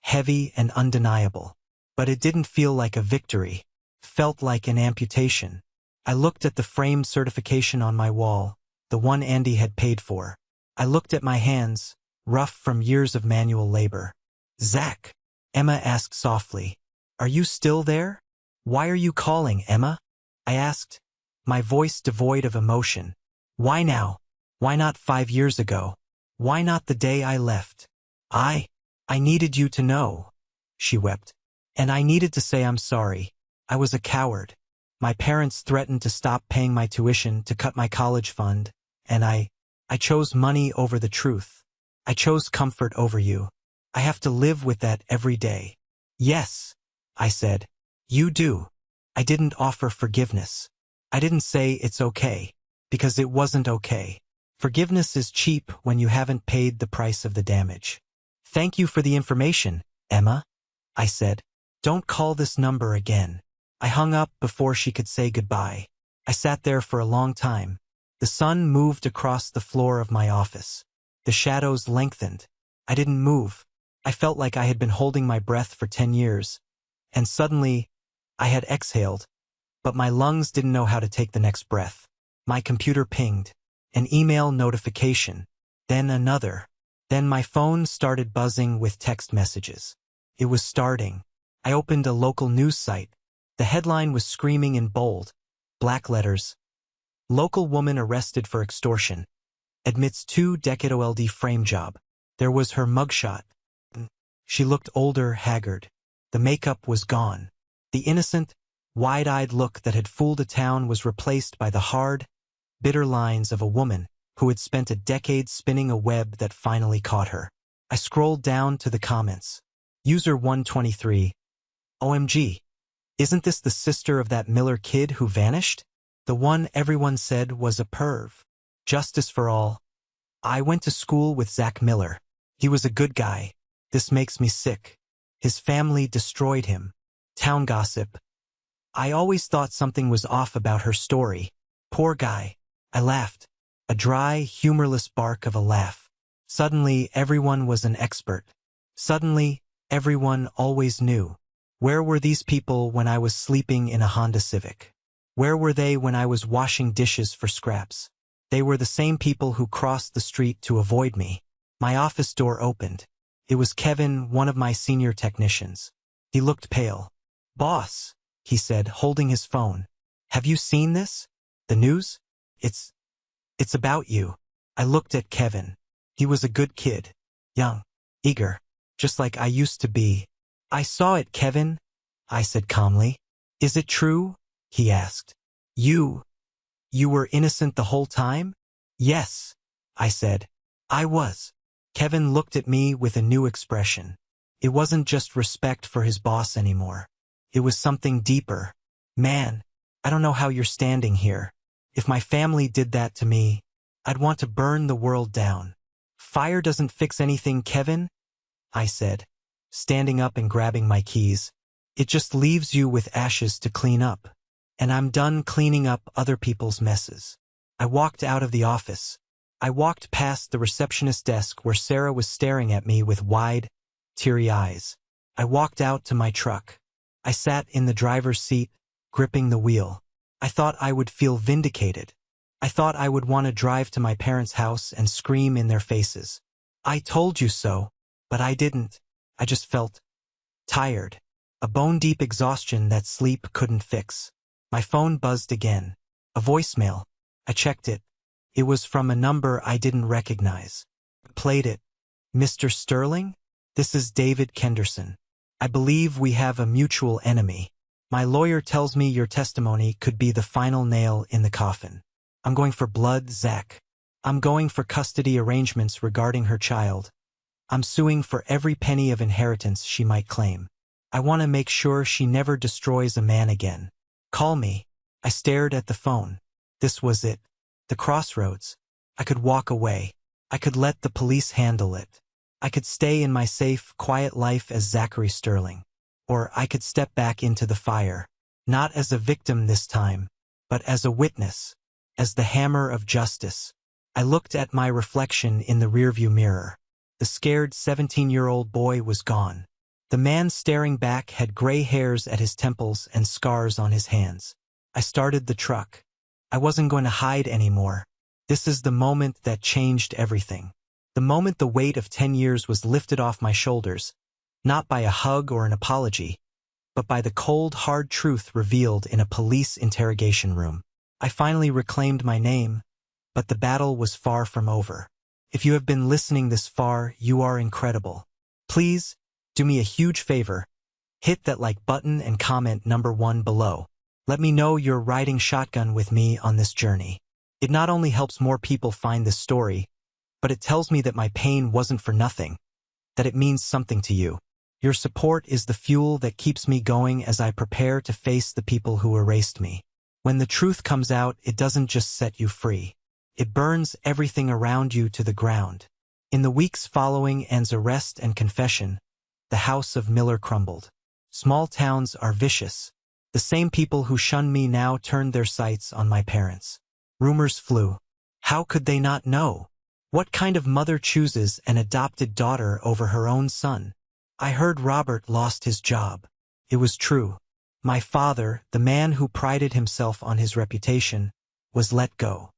heavy and undeniable. But it didn't feel like a victory. Felt like an amputation. I looked at the framed certification on my wall, the one Andy had paid for. I looked at my hands, rough from years of manual labor. Zach, Emma asked softly, are you still there? Why are you calling, Emma? I asked, my voice devoid of emotion. Why now? Why not 5 years ago? Why not the day I left? I needed you to know, she wept. And I needed to say I'm sorry. I was a coward. My parents threatened to stop paying my tuition, to cut my college fund, and I chose money over the truth. I chose comfort over you. I have to live with that every day. Yes, I said. You do. I didn't offer forgiveness. I didn't say it's okay, because it wasn't okay. Forgiveness is cheap when you haven't paid the price of the damage. Thank you for the information, Emma, I said. Don't call this number again. I hung up before she could say goodbye. I sat there for a long time. The sun moved across the floor of my office. The shadows lengthened. I didn't move. I felt like I had been holding my breath for 10 years. And suddenly, I had exhaled, but my lungs didn't know how to take the next breath. My computer pinged. An email notification. Then another. Then my phone started buzzing with text messages. It was starting. I opened a local news site. The headline was screaming in bold, black letters. Local woman arrested for extortion. Admits 2-decade OLD frame job. There was her mugshot. She looked older, haggard. The makeup was gone. The innocent, wide-eyed look that had fooled a town was replaced by the hard, bitter lines of a woman who had spent a decade spinning a web that finally caught her. I scrolled down to the comments. User 123. OMG. Isn't this the sister of that Miller kid who vanished? The one everyone said was a perv. Justice for all. I went to school with Zach Miller. He was a good guy. This makes me sick. His family destroyed him. Town gossip. I always thought something was off about her story. Poor guy. I laughed. A dry, humorless bark of a laugh. Suddenly, everyone was an expert. Suddenly, everyone always knew. Where were these people when I was sleeping in a Honda Civic? Where were they when I was washing dishes for scraps? They were the same people who crossed the street to avoid me. My office door opened. It was Kevin, one of my senior technicians. He looked pale. Boss, he said, holding his phone. Have you seen this? The news? It's about you. I looked at Kevin. He was a good kid. Young. Eager. Just like I used to be. I saw it, Kevin, I said calmly. Is it true? He asked. You were innocent the whole time? Yes, I said. I was. Kevin looked at me with a new expression. It wasn't just respect for his boss anymore. It was something deeper. Man, I don't know how you're standing here. If my family did that to me, I'd want to burn the world down. Fire doesn't fix anything, Kevin, I said, standing up and grabbing my keys. It just leaves you with ashes to clean up. And I'm done cleaning up other people's messes. I walked out of the office. I walked past the receptionist's desk where Sarah was staring at me with wide, teary eyes. I walked out to my truck. I sat in the driver's seat, gripping the wheel. I thought I would feel vindicated. I thought I would want to drive to my parents' house and scream in their faces. I told you so, but I didn't. I just felt tired. A bone-deep exhaustion that sleep couldn't fix. My phone buzzed again. A voicemail. I checked it. It was from a number I didn't recognize. Played it. Mr. Sterling? This is David Kenderson. I believe we have a mutual enemy. My lawyer tells me your testimony could be the final nail in the coffin. I'm going for blood, Zach. I'm going for custody arrangements regarding her child. I'm suing for every penny of inheritance she might claim. I want to make sure she never destroys a man again. Call me. I stared at the phone. This was it. The crossroads. I could walk away. I could let the police handle it. I could stay in my safe, quiet life as Zachary Sterling. Or I could step back into the fire. Not as a victim this time, but as a witness. As the hammer of justice. I looked at my reflection in the rearview mirror. The scared 17-year-old boy was gone. The man staring back had gray hairs at his temples and scars on his hands. I started the truck. I wasn't going to hide anymore. This is the moment that changed everything. The moment the weight of 10 years was lifted off my shoulders, not by a hug or an apology, but by the cold, hard truth revealed in a police interrogation room. I finally reclaimed my name, but the battle was far from over. If you have been listening this far, you are incredible. Please, do me a huge favor. Hit that like button and comment number 1 below. Let me know you're riding shotgun with me on this journey. It not only helps more people find this story, but it tells me that my pain wasn't for nothing, that it means something to you. Your support is the fuel that keeps me going as I prepare to face the people who erased me. When the truth comes out, it doesn't just set you free. It burns everything around you to the ground. In the weeks following Anne's arrest and confession, the house of Miller crumbled. Small towns are vicious. The same people who shunned me now turned their sights on my parents. Rumors flew. How could they not know? What kind of mother chooses an adopted daughter over her own son? I heard Robert lost his job. It was true. My father, the man who prided himself on his reputation, was let go.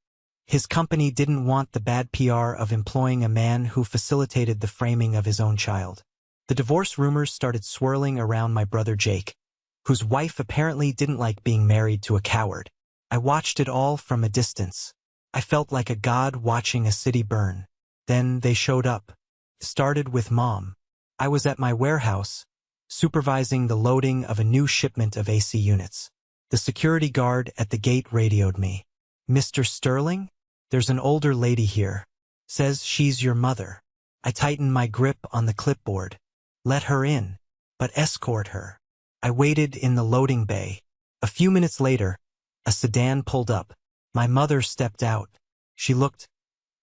His company didn't want the bad PR of employing a man who facilitated the framing of his own child. The divorce rumors started swirling around my brother Jake, whose wife apparently didn't like being married to a coward. I watched it all from a distance. I felt like a god watching a city burn. Then they showed up. It started with Mom. I was at my warehouse, supervising the loading of a new shipment of AC units. The security guard at the gate radioed me. Mr. Sterling? There's an older lady here. Says she's your mother. I tightened my grip on the clipboard. Let her in, but escort her. I waited in the loading bay. A few minutes later, a sedan pulled up. My mother stepped out. She looked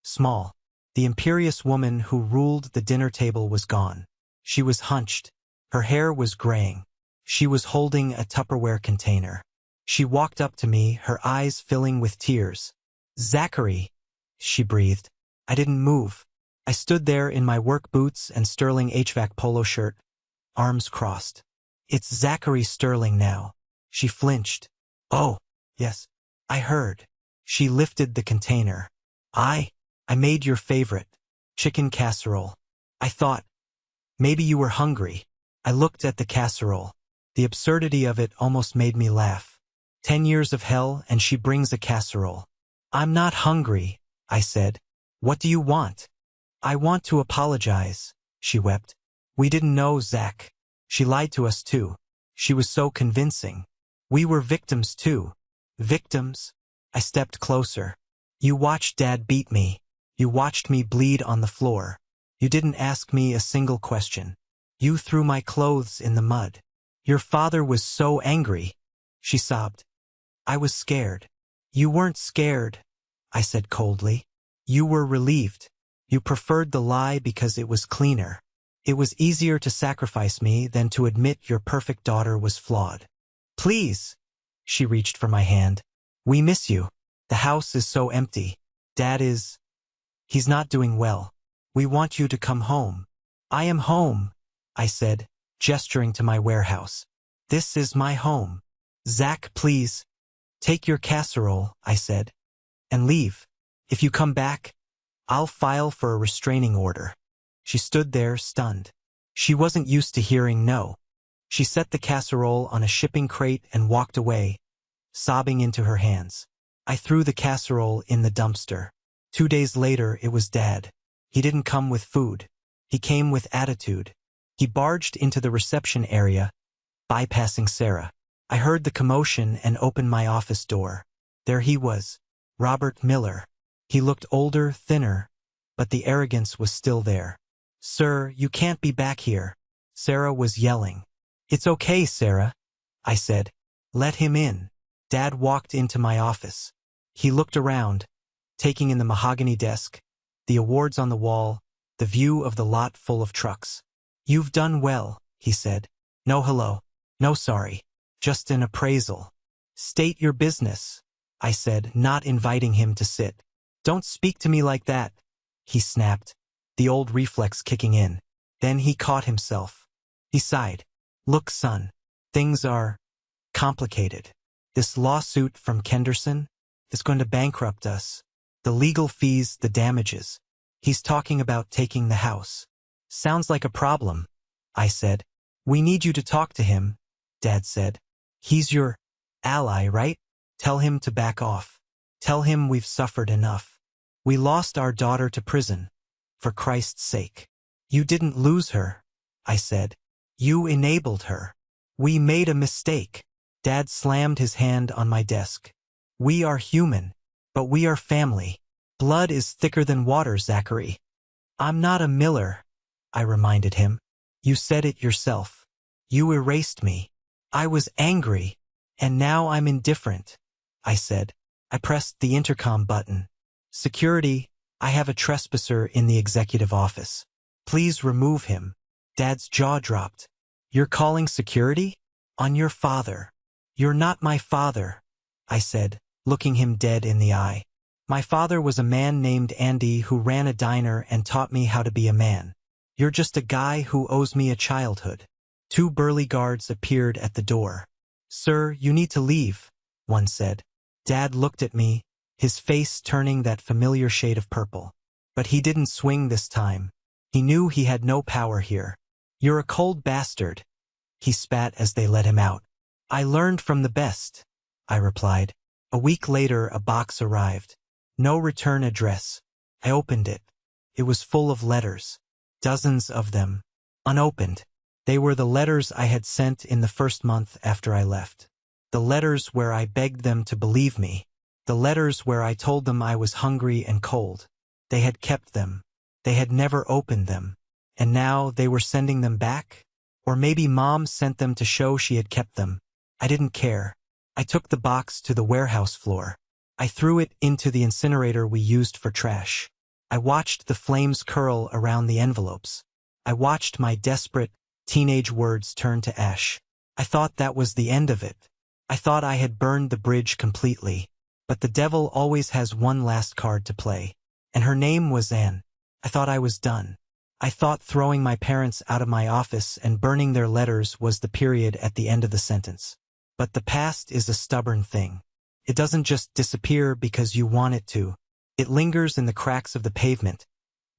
small. The imperious woman who ruled the dinner table was gone. She was hunched. Her hair was graying. She was holding a Tupperware container. She walked up to me, her eyes filling with tears. Zachary, she breathed. I didn't move. I stood there in my work boots and Sterling HVAC polo shirt, arms crossed. It's Zachary Sterling now. She flinched. Oh, yes, I heard. She lifted the container. I made your favorite, chicken casserole. I thought, maybe you were hungry. I looked at the casserole. The absurdity of it almost made me laugh. 10 years of hell and she brings a casserole. I'm not hungry, I said. What do you want? I want to apologize, she wept. We didn't know, Zach. She lied to us too. She was so convincing. We were victims too. Victims? I stepped closer. You watched Dad beat me. You watched me bleed on the floor. You didn't ask me a single question. You threw my clothes in the mud. Your father was so angry, she sobbed. I was scared. You weren't scared, I said coldly. You were relieved. You preferred the lie because it was cleaner. It was easier to sacrifice me than to admit your perfect daughter was flawed. Please, she reached for my hand. We miss you. The house is so empty. He's not doing well. We want you to come home. I am home, I said, gesturing to my warehouse. This is my home. Zach, please. Take your casserole, I said, and leave. If you come back, I'll file for a restraining order. She stood there, stunned. She wasn't used to hearing no. She set the casserole on a shipping crate and walked away, sobbing into her hands. I threw the casserole in the dumpster. 2 days later, it was Dad. He didn't come with food. He came with attitude. He barged into the reception area, bypassing Sarah. I heard the commotion and opened my office door. There he was, Robert Miller. He looked older, thinner, but the arrogance was still there. Sir, you can't be back here. Sarah was yelling. It's okay, Sarah, I said. Let him in. Dad walked into my office. He looked around, taking in the mahogany desk, the awards on the wall, the view of the lot full of trucks. You've done well, he said. No hello. No sorry. Just an appraisal. State your business, I said, not inviting him to sit. Don't speak to me like that, he snapped, the old reflex kicking in. Then he caught himself. He sighed. Look, son, things are complicated. This lawsuit from Kenderson is going to bankrupt us. The legal fees, the damages. He's talking about taking the house. Sounds like a problem, I said. We need you to talk to him, Dad said. He's your ally, right? Tell him to back off. Tell him we've suffered enough. We lost our daughter to prison. For Christ's sake. You didn't lose her, I said. You enabled her. We made a mistake. Dad slammed his hand on my desk. We are human, but we are family. Blood is thicker than water, Zachary. I'm not a Miller, I reminded him. You said it yourself. You erased me. I was angry, and now I'm indifferent, I said. I pressed the intercom button. Security, I have a trespasser in the executive office. Please remove him. Dad's jaw dropped. You're calling security? On your father. You're not my father, I said, looking him dead in the eye. My father was a man named Andy who ran a diner and taught me how to be a man. You're just a guy who owes me a childhood. 2 burly guards appeared at the door. Sir, you need to leave, one said. Dad looked at me, his face turning that familiar shade of purple. But he didn't swing this time. He knew he had no power here. You're a cold bastard, he spat as they let him out. I learned from the best, I replied. A week later, a box arrived. No return address. I opened it. It was full of letters. Dozens of them. Unopened. They were the letters I had sent in the first month after I left. The letters where I begged them to believe me. The letters where I told them I was hungry and cold. They had kept them. They had never opened them. And now they were sending them back? Or maybe Mom sent them to show she had kept them. I didn't care. I took the box to the warehouse floor. I threw it into the incinerator we used for trash. I watched the flames curl around the envelopes. I watched my desperate, teenage words turn to ash. I thought that was the end of it. I thought I had burned the bridge completely. But the devil always has one last card to play. And her name was Anne. I thought I was done. I thought throwing my parents out of my office and burning their letters was the period at the end of the sentence. But the past is a stubborn thing. It doesn't just disappear because you want it to. It lingers in the cracks of the pavement,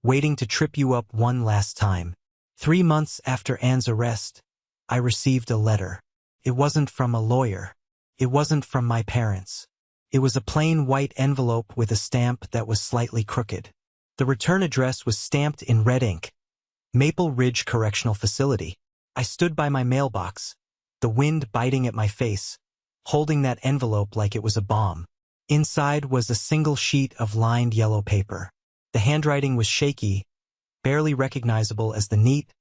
waiting to trip you up one last time. 3 months after Anne's arrest, I received a letter. It wasn't from a lawyer. It wasn't from my parents. It was a plain white envelope with a stamp that was slightly crooked. The return address was stamped in red ink. Maple Ridge Correctional Facility. I stood by my mailbox, the wind biting at my face, holding that envelope like it was a bomb. Inside was a single sheet of lined yellow paper. The handwriting was shaky, barely recognizable as the neat,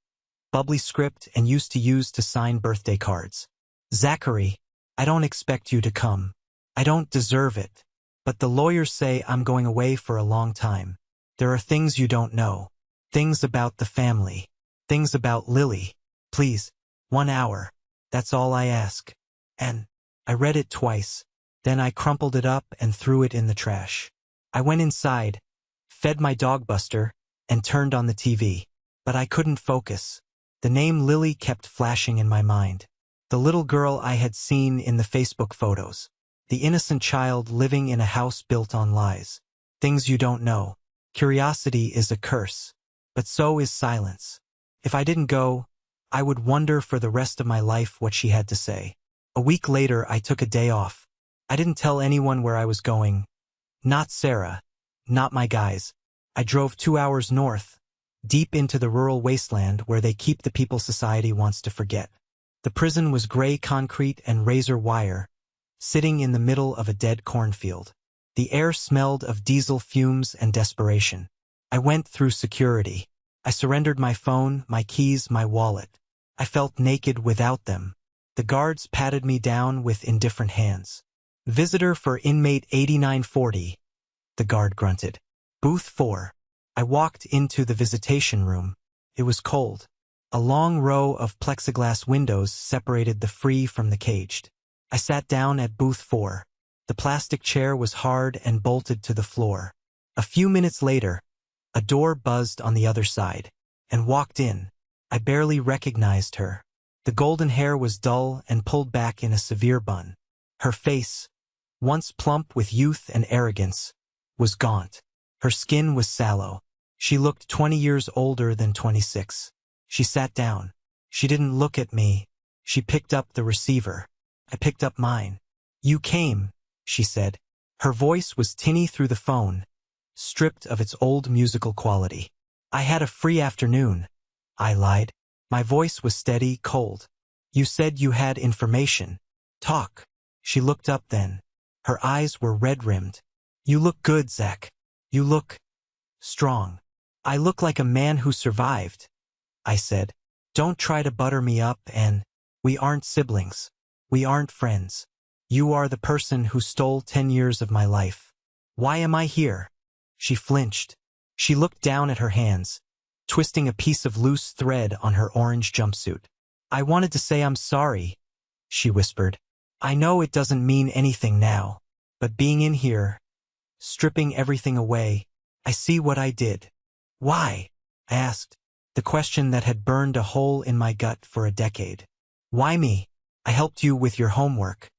bubbly script and used to use to sign birthday cards. Zachary, I don't expect you to come. I don't deserve it. But the lawyers say I'm going away for a long time. There are things you don't know. Things about the family. Things about Lily. Please, 1 hour. That's all I ask. And I read it twice. Then I crumpled it up and threw it in the trash. I went inside, fed my dog Buster, and turned on the TV. But I couldn't focus. The name Lily kept flashing in my mind. The little girl I had seen in the Facebook photos. The innocent child living in a house built on lies. Things you don't know. Curiosity is a curse. But so is silence. If I didn't go, I would wonder for the rest of my life what she had to say. A week later, I took a day off. I didn't tell anyone where I was going. Not Sarah. Not my guys. I drove 2 hours north, deep into the rural wasteland where they keep the people society wants to forget. The prison was gray concrete and razor wire, sitting in the middle of a dead cornfield. The air smelled of diesel fumes and desperation. I went through security. I surrendered my phone, my keys, my wallet. I felt naked without them. The guards patted me down with indifferent hands. Visitor for inmate 8940, the guard grunted. Booth 4. I walked into the visitation room. It was cold. A long row of plexiglass windows separated the free from the caged. I sat down at booth 4. The plastic chair was hard and bolted to the floor. A few minutes later, a door buzzed on the other side, and walked in. I barely recognized her. The golden hair was dull and pulled back in a severe bun. Her face, once plump with youth and arrogance, was gaunt. Her skin was sallow. She looked 20 years older than 26. She sat down. She didn't look at me. She picked up the receiver. I picked up mine. You came, she said. Her voice was tinny through the phone, stripped of its old musical quality. I had a free afternoon, I lied. My voice was steady, cold. You said you had information. Talk. She looked up then. Her eyes were red-rimmed. You look good, Zach. You look strong. I look like a man who survived, I said. Don't try to butter me up and we aren't siblings. We aren't friends. You are the person who stole 10 years of my life. Why am I here? She flinched. She looked down at her hands, twisting a piece of loose thread on her orange jumpsuit. I wanted to say I'm sorry, she whispered. I know it doesn't mean anything now, but being in here, stripping everything away, I see what I did. Why? I asked, the question that had burned a hole in my gut for a decade. Why me? I helped you with your homework.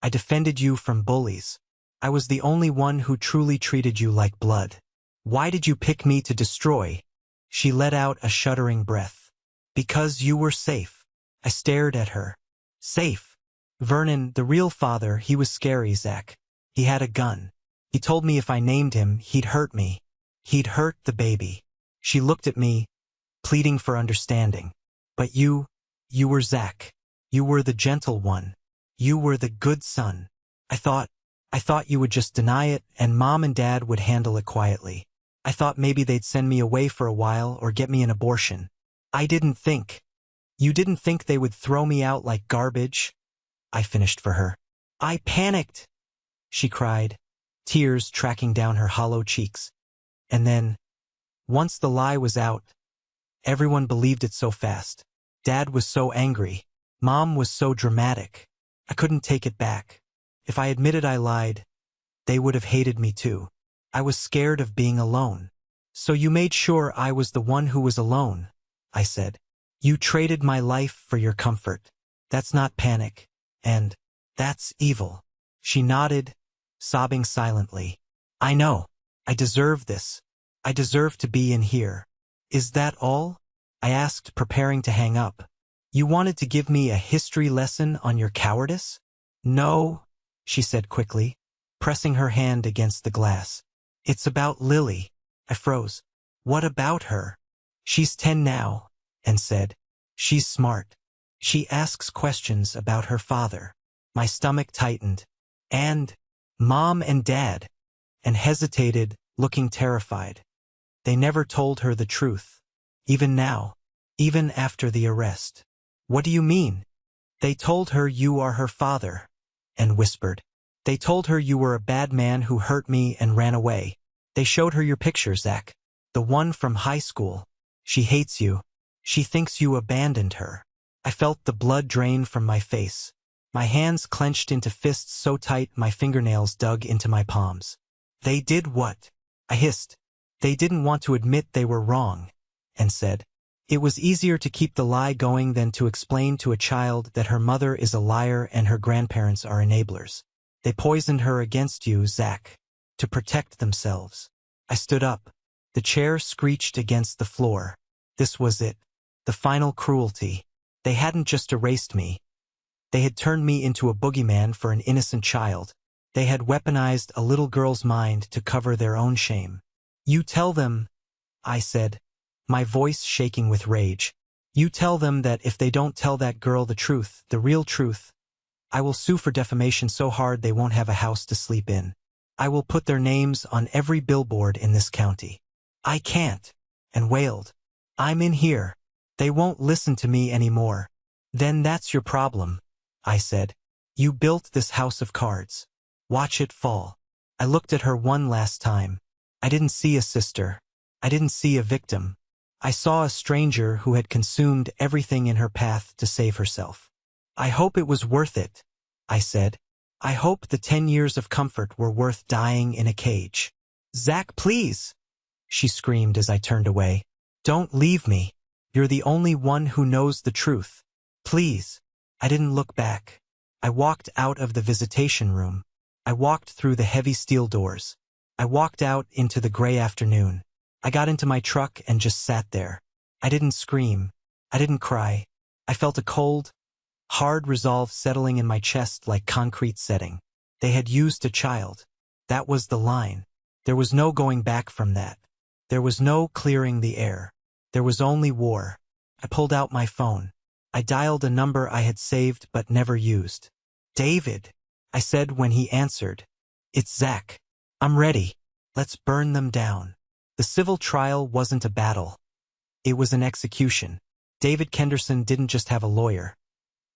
I defended you from bullies. I was the only one who truly treated you like blood. Why did you pick me to destroy? She let out a shuddering breath. Because you were safe. I stared at her. Safe. Vernon, the real father, he was scary, Zach. He had a gun. He told me if I named him, he'd hurt me. He'd hurt the baby. She looked at me, pleading for understanding. But you were Zach. You were the gentle one. You were the good son. I thought you would just deny it and Mom and Dad would handle it quietly. I thought maybe they'd send me away for a while or get me an abortion. I didn't think. You didn't think they would throw me out like garbage? I finished for her. I panicked, she cried, tears tracking down her hollow cheeks. And then, once the lie was out, everyone believed it so fast. Dad was so angry. Mom was so dramatic. I couldn't take it back. If I admitted I lied, they would have hated me too. I was scared of being alone. So you made sure I was the one who was alone, I said. You traded my life for your comfort. That's not panic. And that's evil. She nodded, sobbing silently. I know. I deserve this. I deserve to be in here. Is that all? I asked, preparing to hang up. You wanted to give me a history lesson on your cowardice? No, she said quickly, pressing her hand against the glass. It's about Lily. I froze. What about her? She's 10 now, and said. She's smart. She asks questions about her father. My stomach tightened. And Mom and Dad, and hesitated, looking terrified. They never told her the truth. Even now. Even after the arrest. What do you mean? They told her you are her father. And whispered. They told her you were a bad man who hurt me and ran away. They showed her your picture, Zach. The one from high school. She hates you. She thinks you abandoned her. I felt the blood drain from my face. My hands clenched into fists so tight my fingernails dug into my palms. They did what? I hissed. They didn't want to admit they were wrong. And said. It was easier to keep the lie going than to explain to a child that her mother is a liar and her grandparents are enablers. They poisoned her against you, Zach. To protect themselves. I stood up. The chair screeched against the floor. This was it. The final cruelty. They hadn't just erased me. They had turned me into a boogeyman for an innocent child. They had weaponized a little girl's mind to cover their own shame. You tell them, I said, my voice shaking with rage. You tell them that if they don't tell that girl the truth, the real truth, I will sue for defamation so hard they won't have a house to sleep in. I will put their names on every billboard in this county. I can't, and wailed. I'm in here. They won't listen to me anymore. Then that's your problem, I said. You built this house of cards. Watch it fall. I looked at her one last time. I didn't see a sister. I didn't see a victim. I saw a stranger who had consumed everything in her path to save herself. I hope it was worth it, I said. I hope the 10 years of comfort were worth dying in a cage. Zach, please, she screamed as I turned away. Don't leave me. You're the only one who knows the truth. Please. I didn't look back. I walked out of the visitation room. I walked through the heavy steel doors. I walked out into the gray afternoon. I got into my truck and just sat there. I didn't scream. I didn't cry. I felt a cold, hard resolve settling in my chest like concrete setting. They had used a child. That was the line. There was no going back from that. There was no clearing the air. There was only war. I pulled out my phone. I dialed a number I had saved but never used. David, I said when he answered. It's Zach. I'm ready. Let's burn them down. The civil trial wasn't a battle. It was an execution. David Kenderson didn't just have a lawyer.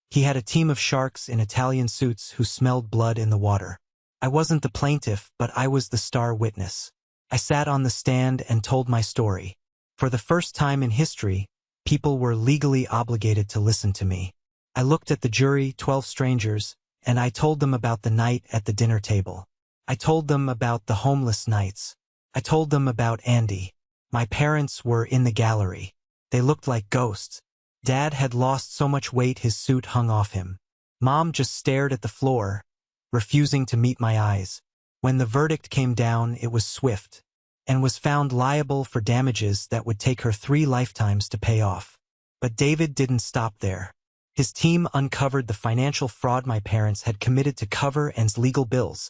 He had a team of sharks in Italian suits who smelled blood in the water. I wasn't the plaintiff, but I was the star witness. I sat on the stand and told my story. For the first time in history, people were legally obligated to listen to me. I looked at the jury, 12 strangers, and I told them about the night at the dinner table. I told them about the homeless nights. I told them about Andy. My parents were in the gallery. They looked like ghosts. Dad had lost so much weight his suit hung off him. Mom just stared at the floor, refusing to meet my eyes. When the verdict came down, it was swift, and was found liable for damages that would take her 3 lifetimes to pay off. But David didn't stop there. His team uncovered the financial fraud my parents had committed to cover Ann's legal bills,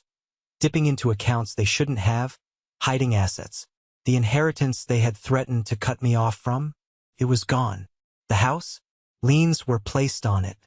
dipping into accounts they shouldn't have, hiding assets. The inheritance they had threatened to cut me off from, it was gone. The house? Liens were placed on it.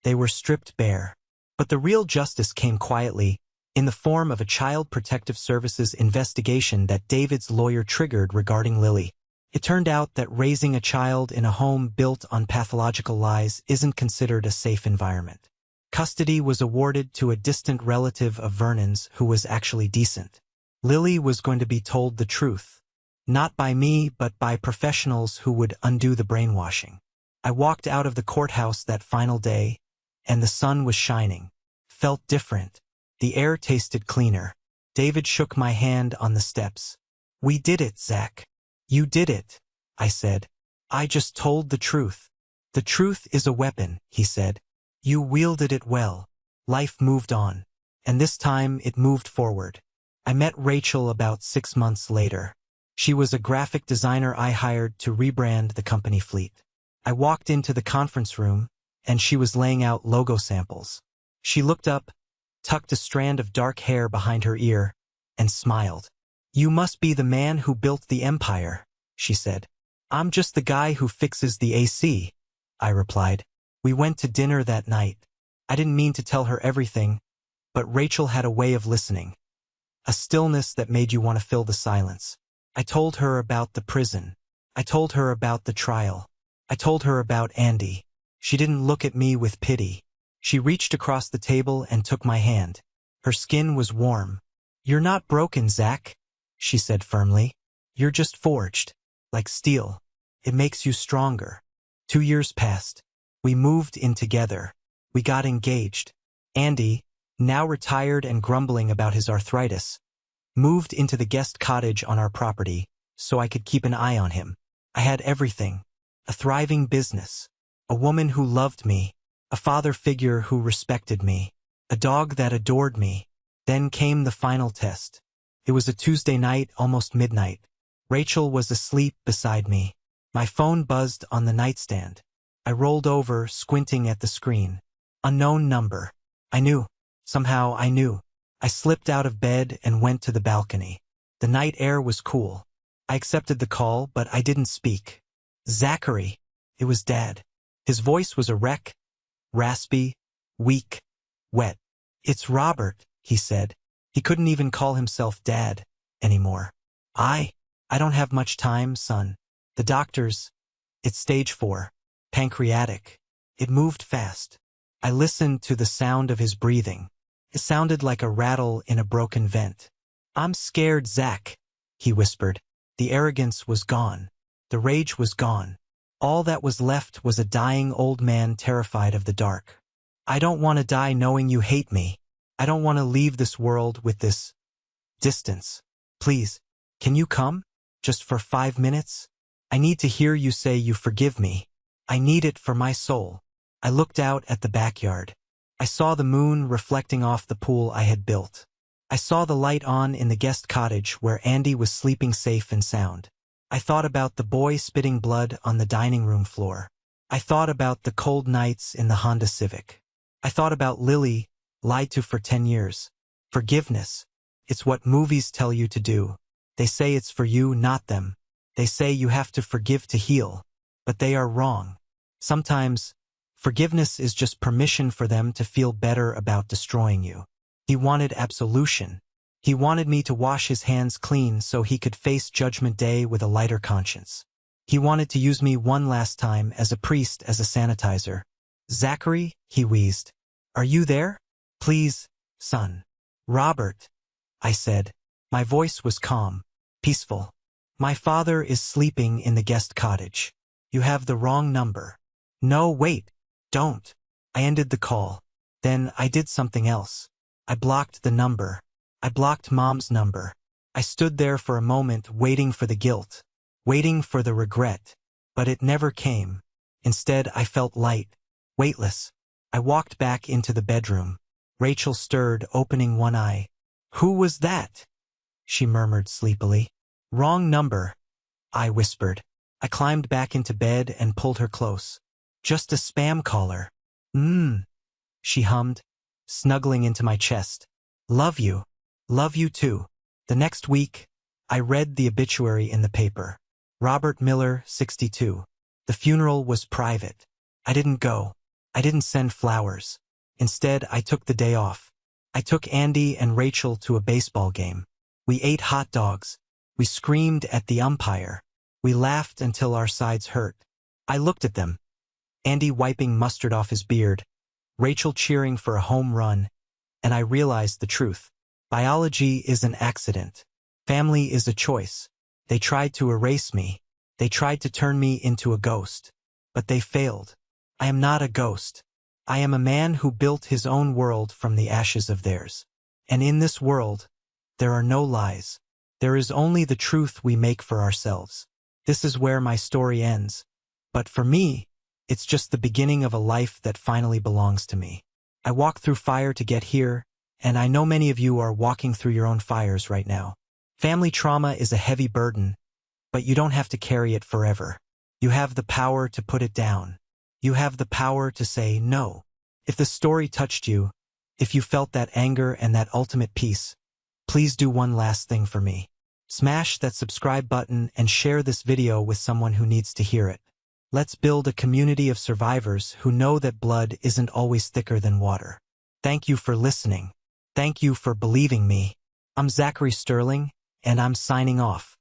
They were stripped bare. But the real justice came quietly, in the form of a Child Protective Services investigation that David's lawyer triggered regarding Lily. It turned out that raising a child in a home built on pathological lies isn't considered a safe environment. Custody was awarded to a distant relative of Vernon's who was actually decent. Lily was going to be told the truth. Not by me, but by professionals who would undo the brainwashing. I walked out of the courthouse that final day, and the sun was shining. Felt different. The air tasted cleaner. David shook my hand on the steps. We did it, Zach. You did it, I said. I just told the truth. The truth is a weapon, he said. You wielded it well. Life moved on. And this time it moved forward. I met Rachel about 6 months later. She was a graphic designer I hired to rebrand the company fleet. I walked into the conference room, and she was laying out logo samples. She looked up, tucked a strand of dark hair behind her ear, and smiled. You must be the man who built the empire, she said. I'm just the guy who fixes the AC, I replied. We went to dinner that night. I didn't mean to tell her everything, but Rachel had a way of listening. A stillness that made you want to fill the silence. I told her about the prison. I told her about the trial. I told her about Andy. She didn't look at me with pity. She reached across the table and took my hand. Her skin was warm. "You're not broken, Zach," she said firmly. "You're just forged. Like steel. It makes you stronger." 2 years passed. We moved in together. We got engaged. Andy, now retired and grumbling about his arthritis, moved into the guest cottage on our property so I could keep an eye on him. I had everything. A thriving business. A woman who loved me. A father figure who respected me. A dog that adored me. Then came the final test. It was a Tuesday night, almost midnight. Rachel was asleep beside me. My phone buzzed on the nightstand. I rolled over, squinting at the screen. Unknown number. I knew. Somehow I knew. I slipped out of bed and went to the balcony. The night air was cool. I accepted the call, but I didn't speak. "Zachary." It was Dad. His voice was a wreck, raspy, weak, wet. "It's Robert," he said. He couldn't even call himself Dad anymore. I don't have much time, son. The doctors, it's stage 4, pancreatic." It moved fast. I listened to the sound of his breathing. It sounded like a rattle in a broken vent. "I'm scared, Zach," he whispered. The arrogance was gone. The rage was gone. All that was left was a dying old man terrified of the dark. "I don't want to die knowing you hate me. I don't want to leave this world with this distance. Please, can you come? Just for 5 minutes? I need to hear you say you forgive me. I need it for my soul." I looked out at the backyard. I saw the moon reflecting off the pool I had built. I saw the light on in the guest cottage where Andy was sleeping safe and sound. I thought about the boy spitting blood on the dining room floor. I thought about the cold nights in the Honda Civic. I thought about Lily, lied to for 10 years. Forgiveness. It's what movies tell you to do. They say it's for you, not them. They say you have to forgive to heal. But they are wrong. Sometimes, forgiveness is just permission for them to feel better about destroying you. He wanted absolution. He wanted me to wash his hands clean so he could face Judgment Day with a lighter conscience. He wanted to use me one last time as a priest, as a sanitizer. "Zachary," he wheezed. "Are you there? Please, son." "Robert," I said. My voice was calm, peaceful. "My father is sleeping in the guest cottage. You have the wrong number." "No, wait. Don't." I ended the call. Then I did something else. I blocked the number. I blocked Mom's number. I stood there for a moment waiting for the guilt, waiting for the regret. But it never came. Instead, I felt light, weightless. I walked back into the bedroom. Rachel stirred, opening one eye. "Who was that?" she murmured sleepily. "Wrong number," I whispered. I climbed back into bed and pulled her close. "Just a spam caller." She hummed, snuggling into my chest. "Love you. Love you too." The next week, I read the obituary in the paper. Robert Miller, 62. The funeral was private. I didn't go. I didn't send flowers. Instead, I took the day off. I took Andy and Rachel to a baseball game. We ate hot dogs. We screamed at the umpire. We laughed until our sides hurt. I looked at them. Andy wiping mustard off his beard, Rachel cheering for a home run, and I realized the truth. Biology is an accident. Family is a choice. They tried to erase me. They tried to turn me into a ghost. But they failed. I am not a ghost. I am a man who built his own world from the ashes of theirs. And in this world, there are no lies. There is only the truth we make for ourselves. This is where my story ends. But for me, it's just the beginning of a life that finally belongs to me. I walked through fire to get here, and I know many of you are walking through your own fires right now. Family trauma is a heavy burden, but you don't have to carry it forever. You have the power to put it down. You have the power to say no. If the story touched you, if you felt that anger and that ultimate peace, please do one last thing for me. Smash that subscribe button and share this video with someone who needs to hear it. Let's build a community of survivors who know that blood isn't always thicker than water. Thank you for listening. Thank you for believing me. I'm Zachary Sterling, and I'm signing off.